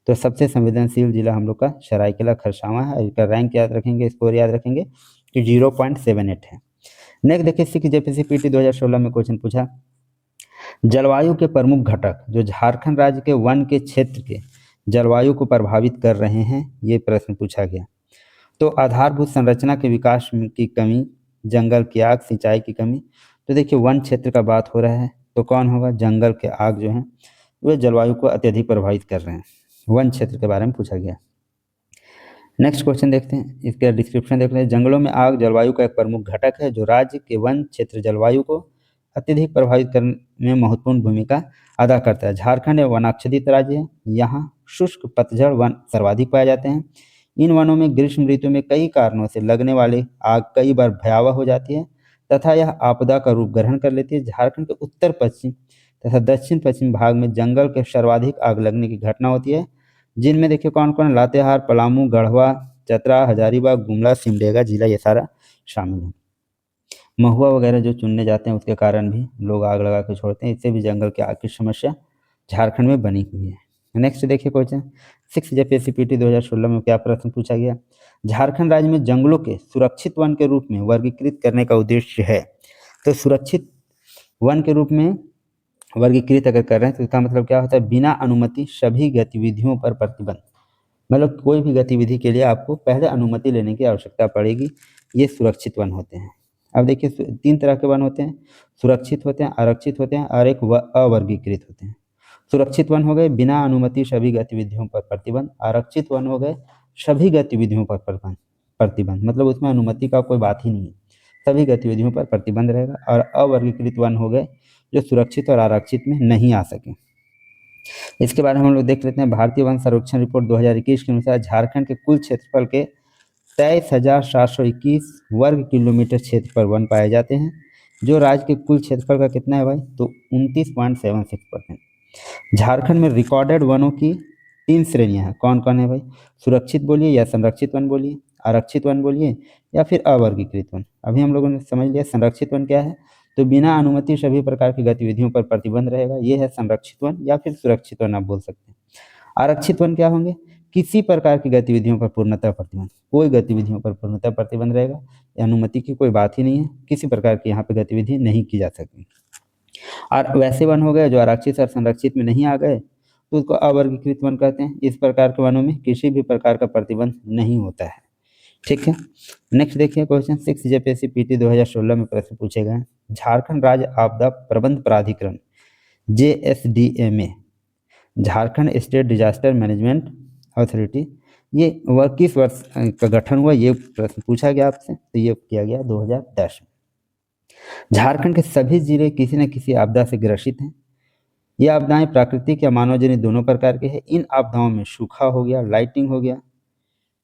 तो सबसे संवेदनशील जिला हम लोग का सरायकेला खरसावां है। इसका रैंक याद रखेंगे, स्कोर याद रखेंगे कि 0.78 है। नेक्स्ट देखिए 6 JPCPT 2016 में क्वेश्चन पूछा, जलवायु के प्रमुख घटक जो झारखंड राज्य के वन के क्षेत्र के जलवायु को प्रभावित कर रहे हैं, ये प्रश्न पूछा गया। तो आधारभूत संरचना के विकास की कमी, जंगल की आग, सिंचाई की कमी। तो देखिए वन क्षेत्र का बात हो रहा है, तो कौन होगा? जंगल के आग जो हैं वे जलवायु को अत्यधिक प्रभावित कर रहे हैं। वन क्षेत्र के बारे में पूछा गया। नेक्स्ट क्वेश्चन देखते हैं, इसका डिस्क्रिप्शन देख लें। जंगलों में आग जलवायु का एक प्रमुख घटक है, जो राज्य के वन क्षेत्र जलवायु को अत्यधिक प्रभावित करने में महत्वपूर्ण भूमिका अदा करता है। झारखंड एक वनाच्छादित राज्य है। यहाँ शुष्क पतझड़ वन सर्वाधिक पाए जाते हैं। इन वनों में ग्रीष्म ऋतु में कई कारणों से लगने वाली आग कई बार भयावह हो जाती है तथा यह आपदा का रूप ग्रहण कर लेती है। झारखंड के उत्तर पश्चिम तथा दक्षिण पश्चिम भाग में जंगल के सर्वाधिक आग लगने की घटना होती है, जिनमें देखिए कौन कौन? लातेहार, पलामू, गढ़वा, चतरा, हजारीबाग, गुमला, सिमडेगा जिला ये सारा शामिल है। महुआ वगैरह जो चुनने जाते हैं उसके कारण भी लोग आग लगा के छोड़ते हैं। इससे भी जंगल की आग की समस्या झारखंड में बनी हुई है। नेक्स्ट देखिए क्वेश्चन 6 जेपीएससी 2016 में क्या प्रश्न पूछा गया? झारखंड राज्य में जंगलों के सुरक्षित वन के रूप में वर्गीकृत करने का उद्देश्य है। तो सुरक्षित वन के रूप में वर्गीकृत अगर कर रहे हैं तो इसका मतलब क्या होता है? बिना अनुमति सभी गतिविधियों पर प्रतिबंध। मतलब कोई भी गतिविधि के लिए आपको पहले अनुमति लेने की आवश्यकता पड़ेगी। ये सुरक्षित वन होते हैं। अब देखिए 3 तरह के वन होते हैं, सुरक्षित होते हैं, आरक्षित होते हैं और एक अवर्गीकृत होते हैं। सुरक्षित वन हो गए बिना अनुमति सभी गतिविधियों पर प्रतिबंध, आरक्षित वन हो गए सभी गतिविधियों पर प्रतिबंध, मतलब उसमें अनुमति का कोई बात ही नहीं है, सभी गतिविधियों पर प्रतिबंध रहेगा। और अवर्गीकृत वन हो गए जो सुरक्षित और आरक्षित में नहीं आ सके। इसके बारे में हम लोग देख लेते हैं। भारतीय वन सर्वेक्षण रिपोर्ट 2021 के अनुसार झारखंड के कुल क्षेत्रफल के 23,721 वर्ग किलोमीटर क्षेत्र पर वन पाए जाते हैं, जो राज्य के कुल क्षेत्रफल का कितना है भाई? तो 29.76%। झारखंड में रिकॉर्डेड वनों की 3 श्रेणियां हैं। कौन कौन है भाई? सुरक्षित बोलिए या संरक्षित वन बोलिए, आरक्षित वन बोलिए या फिर अवर्गीकृत वन। अभी हम लोगों ने समझ लिया संरक्षित वन क्या है, तो बिना अनुमति सभी प्रकार की गतिविधियों पर प्रतिबंध रहेगा, ये है संरक्षित वन या फिर सुरक्षित वन आप बोल सकते हैं। आरक्षित वन क्या होंगे? किसी प्रकार की गतिविधियों पर पूर्णतः प्रतिबंध, कोई गतिविधियों पर पूर्णतः प्रतिबंध रहेगा, अनुमति की कोई बात ही नहीं है, किसी प्रकार की यहाँ पे गतिविधि नहीं की जा सकती। और वैसे वन हो गए जो आरक्षित और संरक्षित में नहीं आ गए तो उसको अवर्गीकृत वन कहते हैं। इस प्रकार के वनों में किसी भी प्रकार का प्रतिबंध नहीं होता है। ठीक है, नेक्स्ट देखिए क्वेश्चन 6 जेपीएससी 2016 में प्रश्न पूछे गए हैं। झारखंड राज्य आपदा प्रबंध प्राधिकरण JSDMA, Jharkhand state disaster management authority, ये वह किस वर्ष का गठन हुआ? ये प्रश्न पूछा गया आपसे, तो ये किया गया 2010 में। झारखंड के सभी जिले किसी न किसी आपदा से ग्रसित हैं। ये आपदाएं प्राकृतिक या मानवजनित दोनों प्रकार के हैं। इन आपदाओं में सूखा हो गया, लाइटिंग हो गया,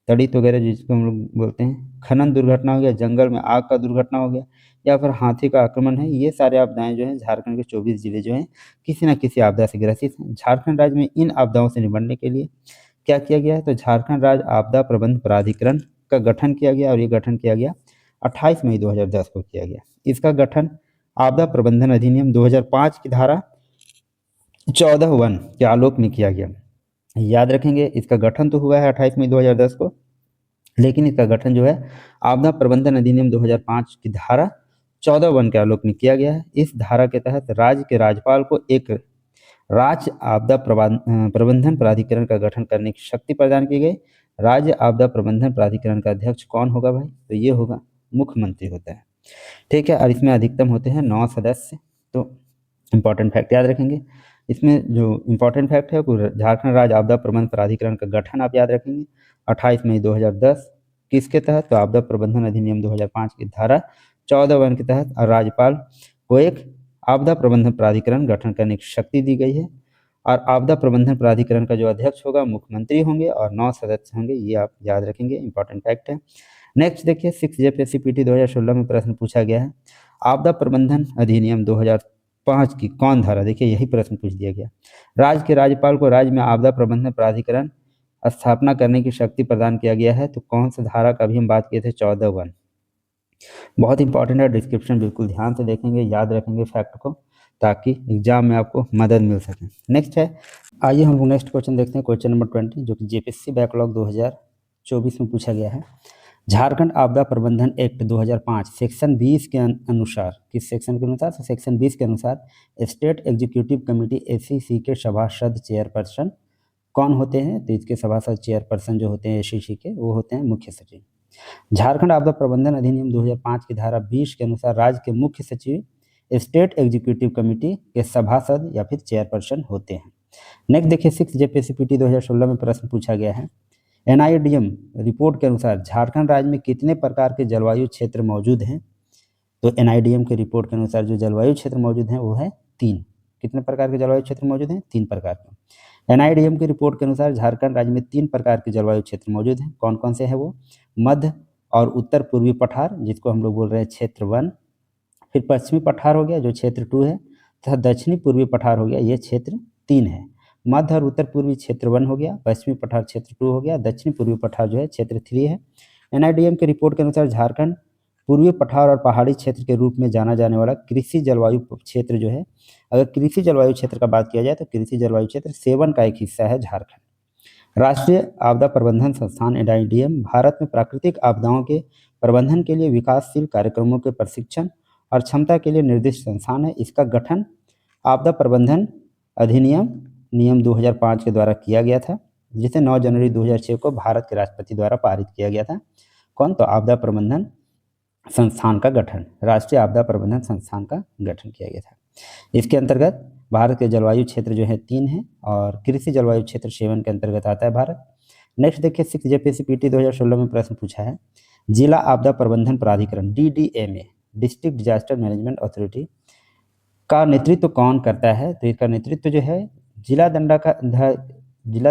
तड़ित वगैरह जिसको हम लोग बोलते हैं, खनन दुर्घटना हो गया, जंगल में आग का दुर्घटना हो गया या फिर हाथी का आक्रमण है, ये सारे आपदाएं जो हैं झारखंड के 24 जिले जो हैं किसी न किसी आपदा से ग्रसित हैं। झारखंड राज्य में इन आपदाओं से निपटने के लिए क्या किया गया है? तो झारखंड राज्य आपदा प्रबंध प्राधिकरण का गठन किया गया और ये गठन किया गया 28 मई 2010 को किया गया। इसका गठन आपदा प्रबंधन अधिनियम 2005 की धारा 14(1) के आलोक में किया गया। याद रखेंगे, इसका गठन तो हुआ है 28 मई 2010 को, लेकिन इसका गठन जो है आपदा प्रबंधन अधिनियम 2005 की धारा 14(1) के आलोक में किया गया है। इस धारा के तहत राज्य के राज्यपाल को एक राज्य आपदा प्रबंधन प्राधिकरण का गठन करने की शक्ति प्रदान की गई। राज्य आपदा प्रबंधन प्राधिकरण का अध्यक्ष कौन होगा भाई? तो ये होगा मुख्यमंत्री होता है। ठीक है, और इसमें अधिकतम होते हैं 9 सदस्य। तो इंपॉर्टेंट फैक्ट याद रखेंगे। इसमें जो इम्पोर्टेंट फैक्ट है वो झारखंड राज्य आपदा प्रबंधन प्राधिकरण का गठन आप याद रखेंगे 28 मई 2010 किसके तहत? तो आपदा प्रबंधन अधिनियम 2005 की धारा 14(1) के तहत। और राज्यपाल को एक आपदा प्रबंधन प्राधिकरण गठन करने की शक्ति दी गई है। और आपदा प्रबंधन प्राधिकरण का जो अध्यक्ष होगा मुख्यमंत्री होंगे और 9 सदस्य होंगे, ये आप याद रखेंगे, इंपॉर्टेंट फैक्ट है। नेक्स्ट देखिए 6 जेपीएससी 2016 में प्रश्न पूछा गया है। आपदा प्रबंधन अधिनियम 2005 की कौन धारा? देखिए यही प्रश्न पूछ दिया गया। राज्य के राज्यपाल को राज्य में आपदा प्रबंधन प्राधिकरण स्थापना करने की शक्ति प्रदान किया गया है, तो कौन सा धारा का भी हम बात किए थे? 14(1). बहुत इंपॉर्टेंट है, डिस्क्रिप्शन बिल्कुल ध्यान से देखेंगे, याद रखेंगे फैक्ट को, ताकि एग्जाम में आपको मदद मिल सके। नेक्स्ट है, आइए हम लोग नेक्स्ट क्वेश्चन देखते हैं, क्वेश्चन नंबर 20, जो कि जेपीएससी बैकलॉग 2024 में पूछा गया है। झारखंड आपदा प्रबंधन एक्ट 2005 सेक्शन 20 के अनुसार, किस सेक्शन के अनुसार? तो सेक्शन 20 के अनुसार स्टेट एग्जीक्यूटिव कमेटी SEC के सभासद चेयरपर्सन कौन होते हैं? तो इसके सभासद चेयरपर्सन जो होते हैं SEC के, वो होते हैं मुख्य सचिव। झारखंड आपदा प्रबंधन अधिनियम 2005 की धारा 20 के अनुसार राज्य के मुख्य सचिव स्टेट एग्जीक्यूटिव कमेटी के सभासद या फिर चेयरपर्सन होते हैं। नेक्स्ट देखिए 6 जेपीएससी 2016 में प्रश्न पूछा गया है। NIDM रिपोर्ट के अनुसार झारखंड राज्य में कितने प्रकार के जलवायु क्षेत्र मौजूद हैं? तो NIDM के रिपोर्ट के अनुसार जो जलवायु क्षेत्र मौजूद हैं वो है 3। कितने प्रकार के जलवायु क्षेत्र मौजूद हैं? 3 प्रकार के। NIDM की रिपोर्ट के अनुसार झारखंड राज्य में 3 प्रकार के जलवायु क्षेत्र मौजूद हैं। कौन कौन से हैं वो? मध्य और उत्तर पूर्वी पठार, जिसको हम लोग बोल रहे हैं क्षेत्र 1, फिर पश्चिमी पठार हो गया जो क्षेत्र 2 है, तथा दक्षिणी पूर्वी पठार हो गया, ये क्षेत्र 3 है। मध्य और उत्तर पूर्वी क्षेत्र 1 हो गया, पश्चिमी पठार क्षेत्र 2 हो गया, दक्षिणी पूर्वी पठार जो है क्षेत्र 3 है। NIDM के रिपोर्ट के अनुसार झारखंड पूर्वी पठार और पहाड़ी क्षेत्र के रूप में जाना जाने वाला कृषि जलवायु क्षेत्र जो है, अगर कृषि जलवायु क्षेत्र का बात किया जाए तो कृषि जलवायु क्षेत्र 7 का एक हिस्सा है झारखंड। राष्ट्रीय आपदा प्रबंधन संस्थान एनआईडीएम भारत में प्राकृतिक आपदाओं के प्रबंधन के लिए विकासशील कार्यक्रमों के प्रशिक्षण और क्षमता के लिए निर्दिष्ट संस्थान है। इसका गठन आपदा प्रबंधन अधिनियम नियम 2005 के द्वारा किया गया था, जिसे 9 जनवरी 2006 को भारत के राष्ट्रपति द्वारा पारित किया गया था। कौन? तो आपदा प्रबंधन संस्थान का गठन, राष्ट्रीय आपदा प्रबंधन संस्थान का गठन किया गया था। इसके अंतर्गत भारत के जलवायु क्षेत्र जो है 3 है और कृषि जलवायु क्षेत्र 7 के अंतर्गत आता है भारत। नेक्स्ट देखिए 6 जेपीसीपीटी 2016 में प्रश्न पूछा है, जिला आपदा प्रबंधन प्राधिकरण DDMA district disaster management authority का नेतृत्व कौन करता है? तो इसका नेतृत्व जो है जिला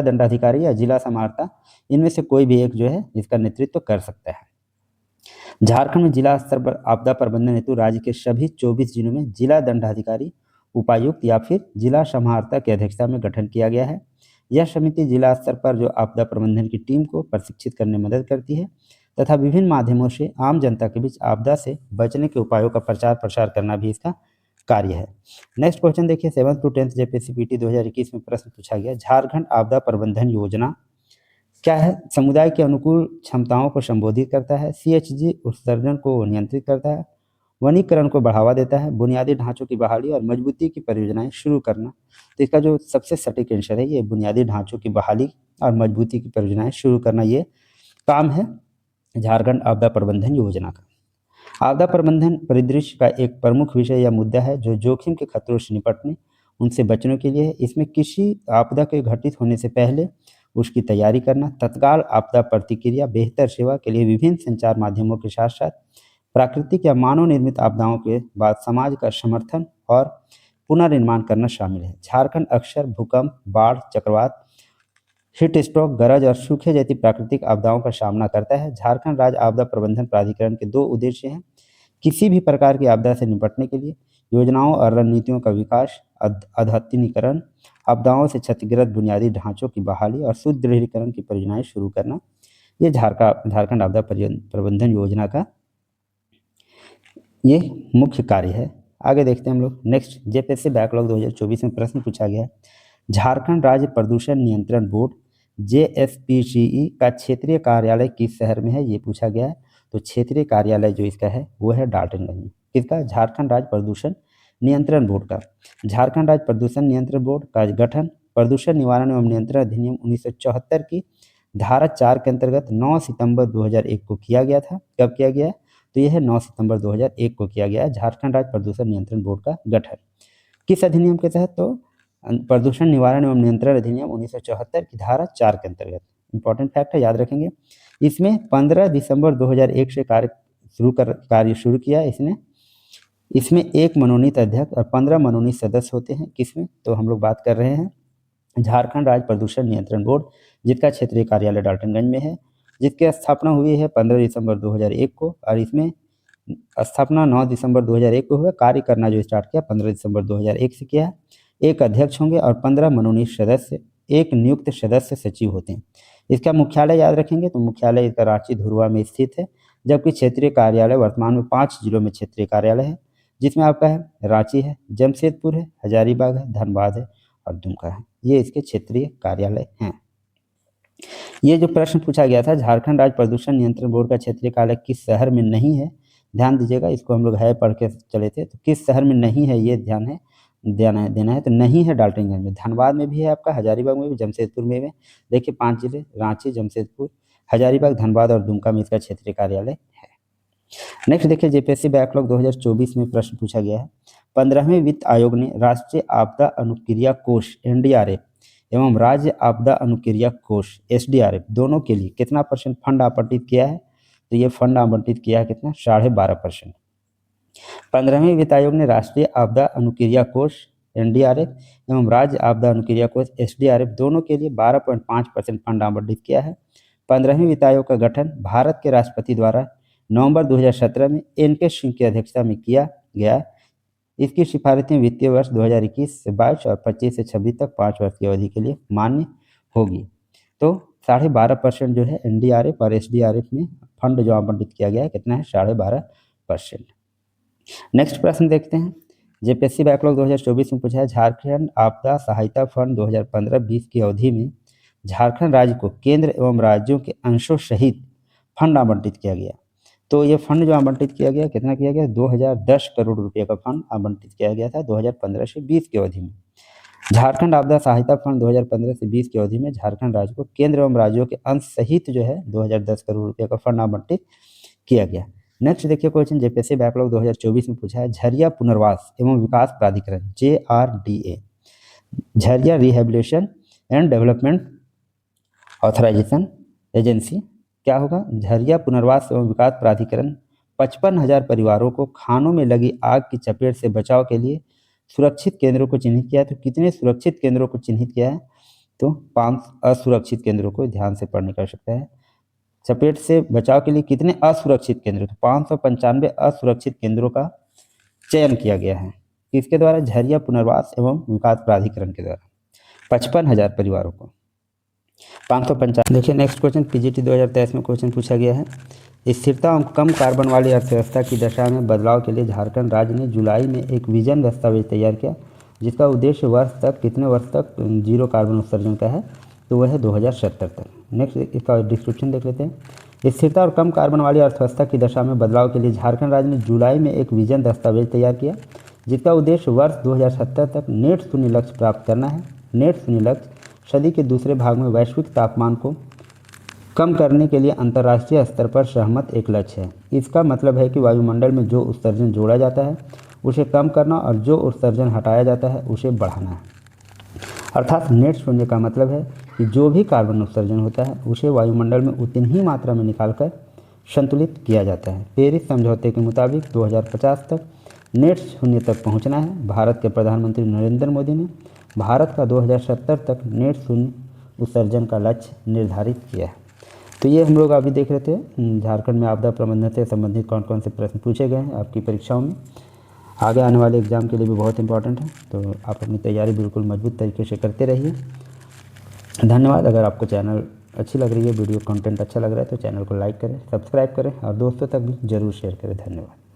दंडाधिकारी या जिला समाहर्ता, इनमें से कोई भी एक जो है इसका नेतृत्व कर सकता है। झारखंड में जिला स्तर पर आपदा प्रबंधन हेतु राज्य के सभी 24 जिलों में जिला दंडाधिकारी, उपायुक्त या फिर जिला समाहर्ता की अध्यक्षता में गठन किया गया है। यह समिति जिला स्तर पर जो आपदा प्रबंधन की टीम को प्रशिक्षित करने में मदद करती है तथा विभिन्न माध्यमों से आम जनता के बीच आपदा से बचने के उपायों का प्रचार प्रसार करना भी इसका कार्य है। नेक्स्ट क्वेश्चन देखिए 7th to 10th जेपीसीपीटी 2021 में प्रश्न पूछा गया, झारखंड आपदा प्रबंधन योजना क्या है? समुदाय के अनुकूल क्षमताओं को संबोधित करता है, सीएचजी उत्सर्जन को नियंत्रित करता है, वनीकरण को बढ़ावा देता है, बुनियादी ढांचों की बहाली और मजबूती की परियोजनाएं शुरू करना। तो इसका जो सबसे सटीक आंसर है ये बुनियादी ढांचों की बहाली और मजबूती की परियोजनाएं शुरू करना, ये काम है झारखंड आपदा प्रबंधन योजना का। आपदा प्रबंधन परिदृश्य का एक प्रमुख विषय या मुद्दा है जो जोखिम के खतरों से निपटने, उनसे बचने के लिए है। इसमें किसी आपदा के घटित होने से पहले उसकी तैयारी करना, तत्काल आपदा प्रतिक्रिया, बेहतर सेवा के लिए विभिन्न संचार माध्यमों के साथ साथ प्राकृतिक या मानव निर्मित आपदाओं के बाद समाज का समर्थन और पुनर्निर्माण करना शामिल है। झारखंड अक्सर भूकंप, बाढ़, चक्रवात, हीट स्ट्रोक, गरज और सूखे जैसी प्राकृतिक आपदाओं का सामना करता है। झारखंड राज्य आपदा प्रबंधन प्राधिकरण के 2 उद्देश्य हैं, किसी भी प्रकार की आपदा से निपटने के लिए योजनाओं और रणनीतियों का विकास, अद्यतनीकरण, आपदाओं से क्षतिग्रस्त बुनियादी ढांचों की बहाली और सुदृढ़ीकरण की परियोजनाएं शुरू करना, ये झारखंड आपदा प्रबंधन योजना का ये मुख्य कार्य है। आगे देखते हैं हम लोग। नेक्स्ट जेपीएससी बैकलॉग 2024 में प्रश्न पूछा गया है, झारखंड राज्य प्रदूषण नियंत्रण बोर्ड जेएसपीसीई का क्षेत्रीय कार्यालय किस शहर में है? ये पूछा गया है। तो क्षेत्रीय कार्यालय जो इसका है वो है डाल्टनगंज में। किसका? झारखंड राज्य प्रदूषण नियंत्रण बोर्ड का। झारखंड राज्य प्रदूषण नियंत्रण बोर्ड का गठन प्रदूषण निवारण एवं नियंत्रण अधिनियम 1974 की धारा 4 के अंतर्गत 9 सितंबर 2001 को किया गया था। कब किया गया है? तो यह है 9 सितंबर 2001 को किया गया है झारखंड राज्य प्रदूषण नियंत्रण बोर्ड का गठन। किस अधिनियम के तहत? तो प्रदूषण निवारण एवं नियंत्रण अधिनियम 1974 की धारा 4 के अंतर्गत। इंपॉर्टेंट फैक्ट है, याद रखेंगे। इसमें 15 दिसंबर 2001 से कार्य शुरू किया इसमें 1 मनोनीत अध्यक्ष और 15 मनोनीत सदस्य होते हैं। किसमें? तो हम लोग बात कर रहे हैं झारखंड राज्य प्रदूषण नियंत्रण बोर्ड, जिसका क्षेत्रीय कार्यालय डाल्टनगंज में है, जिसकी स्थापना हुई है 15 दिसंबर 2001 को और इसमें स्थापना 9 दिसंबर 2001 को हुआ। कार्य करना जो स्टार्ट किया 15 दिसंबर 2001 से किया है। 1 अध्यक्ष होंगे और 15 मनोनीत सदस्य, 1 नियुक्त सदस्य सचिव होते हैं। इसका मुख्यालय याद रखेंगे तो मुख्यालय इसका रांची धुरवा में स्थित है, जबकि क्षेत्रीय कार्यालय वर्तमान में 5 जिलों में क्षेत्रीय कार्यालय है, जिसमें आपका है रांची है, जमशेदपुर है, हजारीबाग है, धनबाद है और दुमका है। ये इसके क्षेत्रीय कार्यालय हैं। ये जो प्रश्न पूछा गया था, झारखंड राज्य प्रदूषण नियंत्रण बोर्ड का क्षेत्रीय कार्यालय किस शहर में नहीं है, ध्यान दीजिएगा। इसको हम लोग है पढ़ के चले थे, तो किस शहर में नहीं है ये देना है। तो नहीं है डाल्टनगंज में, धनबाद में भी है आपका, हजारीबाग में भी, जमशेदपुर में भी। देखिए 5 जिले रांची, जमशेदपुर, हजारीबाग, धनबाद और दुमका में इसका क्षेत्रीय कार्यालय है। नेक्स्ट देखिए जेपीएससी बैकलॉग 2024 में प्रश्न पूछा गया है, 15वें वित्त आयोग ने राष्ट्रीय आपदा अनुक्रिया कोष एनडीआरएफ एवं राज्य आपदा अनुक्रिया कोष एसडीआरएफ दोनों के लिए कितना % फंड आवंटित किया है? तो ये फंड आवंटित किया है कितना? 12.5%। 15वें वित्त आयोग ने राष्ट्रीय आपदा अनुक्रिया कोष एनडीआरएफ एवं राज्य आपदा अनुक्रिया कोष एसडीआरएफ दोनों के लिए 12.5% फंड आवंटित किया है। 15वें वित्त आयोग का गठन भारत के राष्ट्रपति द्वारा नवंबर 2017 में एन.के. सिंह की अध्यक्षता में किया गया। इसकी सिफारिशें वित्तीय वर्ष 2021 से 22 और 25 से 26 तक 5 वर्ष की अवधि के लिए मान्य होगी। तो 12.5% जो है एनडीआरएफ और एसडीआरएफ में फंड जो आवंटित किया गया है कितना है? 12.5%। नेक्स्ट प्रश्न देखते हैं। जेपीएससी बैकलॉग 2024 में पूछा है, झारखंड आपदा सहायता फंड 2015-20 की अवधि में झारखंड राज्य को केंद्र एवं राज्यों के अंशों सहित फंड आवंटित किया गया। तो ये फंड जो आवंटित किया गया, कितना किया गया, 2010 करोड़ रुपए का फंड आवंटित किया गया था 2015 से 20 की अवधि में। झारखंड आपदा सहायता फंड 2015 से 20 की अवधि में झारखंड राज्य को केंद्र एवं राज्यों के अंश सहित जो है 2010 करोड़ रुपए का फंड आवंटित किया गया। नेक्स्ट देखिए क्वेश्चन जेपीएससी बैकलॉग 2024 में पूछा है, झरिया पुनर्वास एवं विकास प्राधिकरण JRDA, Jharia rehabilitation and development authorization agency क्या होगा, झरिया पुनर्वास एवं विकास प्राधिकरण 55,000 परिवारों को खानों में लगी आग की चपेट से बचाव के लिए सुरक्षित केंद्रों को चिन्हित किया है। तो कितने सुरक्षित केंद्रों को चिन्हित किया है, तो 5 असुरक्षित केंद्रों को ध्यान से पढ़ने की आवश्यकता है। चपेट से बचाव के लिए कितने असुरक्षित केंद्र, तो 595 असुरक्षित केंद्रों का चयन किया गया है। किसके द्वारा, झरिया पुनर्वास एवं विकास प्राधिकरण के द्वारा 55,000 परिवारों को 595। देखिए नेक्स्ट क्वेश्चन पीजीटी 2023 में क्वेश्चन पूछा गया है, स्थिरता और कम कार्बन वाली अर्थव्यवस्था की दशा में बदलाव के लिए झारखंड राज्य ने जुलाई में एक विजन दस्तावेज तैयार किया, जिसका उद्देश्य कितने वर्ष तक जीरो कार्बन उत्सर्जन का है, तो वह है 2070 तक। नेक्स्ट इसका डिस्क्रिप्शन देख लेते हैं। स्थिरता और कम कार्बन वाली अर्थव्यवस्था की दशा में बदलाव के लिए झारखंड राज्य ने जुलाई में एक विजन दस्तावेज तैयार किया, जिसका उद्देश्य वर्ष 2070 तक नेट शून्य लक्ष्य प्राप्त करना है। नेट शून्य लक्ष्य सदी के दूसरे भाग में वैश्विक तापमान को कम करने के लिए अंतर्राष्ट्रीय स्तर पर सहमत एक लक्ष्य है। इसका मतलब है कि वायुमंडल में जो उत्सर्जन जोड़ा जाता है उसे कम करना और जो उत्सर्जन हटाया जाता है उसे बढ़ाना है। अर्थात नेट शून्य का मतलब है कि जो भी कार्बन उत्सर्जन होता है उसे वायुमंडल में उतनी ही मात्रा में निकालकर संतुलित किया जाता है। पेरिस समझौते के मुताबिक 2050 तक नेट शून्य तक पहुंचना है। भारत के प्रधानमंत्री नरेंद्र मोदी ने भारत का 2070 तक नेट शून्य उत्सर्जन का लक्ष्य निर्धारित किया है। तो ये हम लोग अभी देख रहे थे झारखंड में आपदा प्रबंधन से संबंधित कौन कौन से प्रश्न पूछे गए हैं आपकी परीक्षाओं में, आगे आने वाले एग्जाम के लिए भी बहुत इंपॉर्टेंट है। तो आप अपनी तैयारी बिल्कुल मजबूत तरीके से करते रहिए। धन्यवाद। अगर आपको चैनल अच्छी लग रही है, वीडियो कंटेंट अच्छा लग रहा है तो चैनल को लाइक करें, सब्सक्राइब करें और दोस्तों तक भी ज़रूर शेयर करें। धन्यवाद।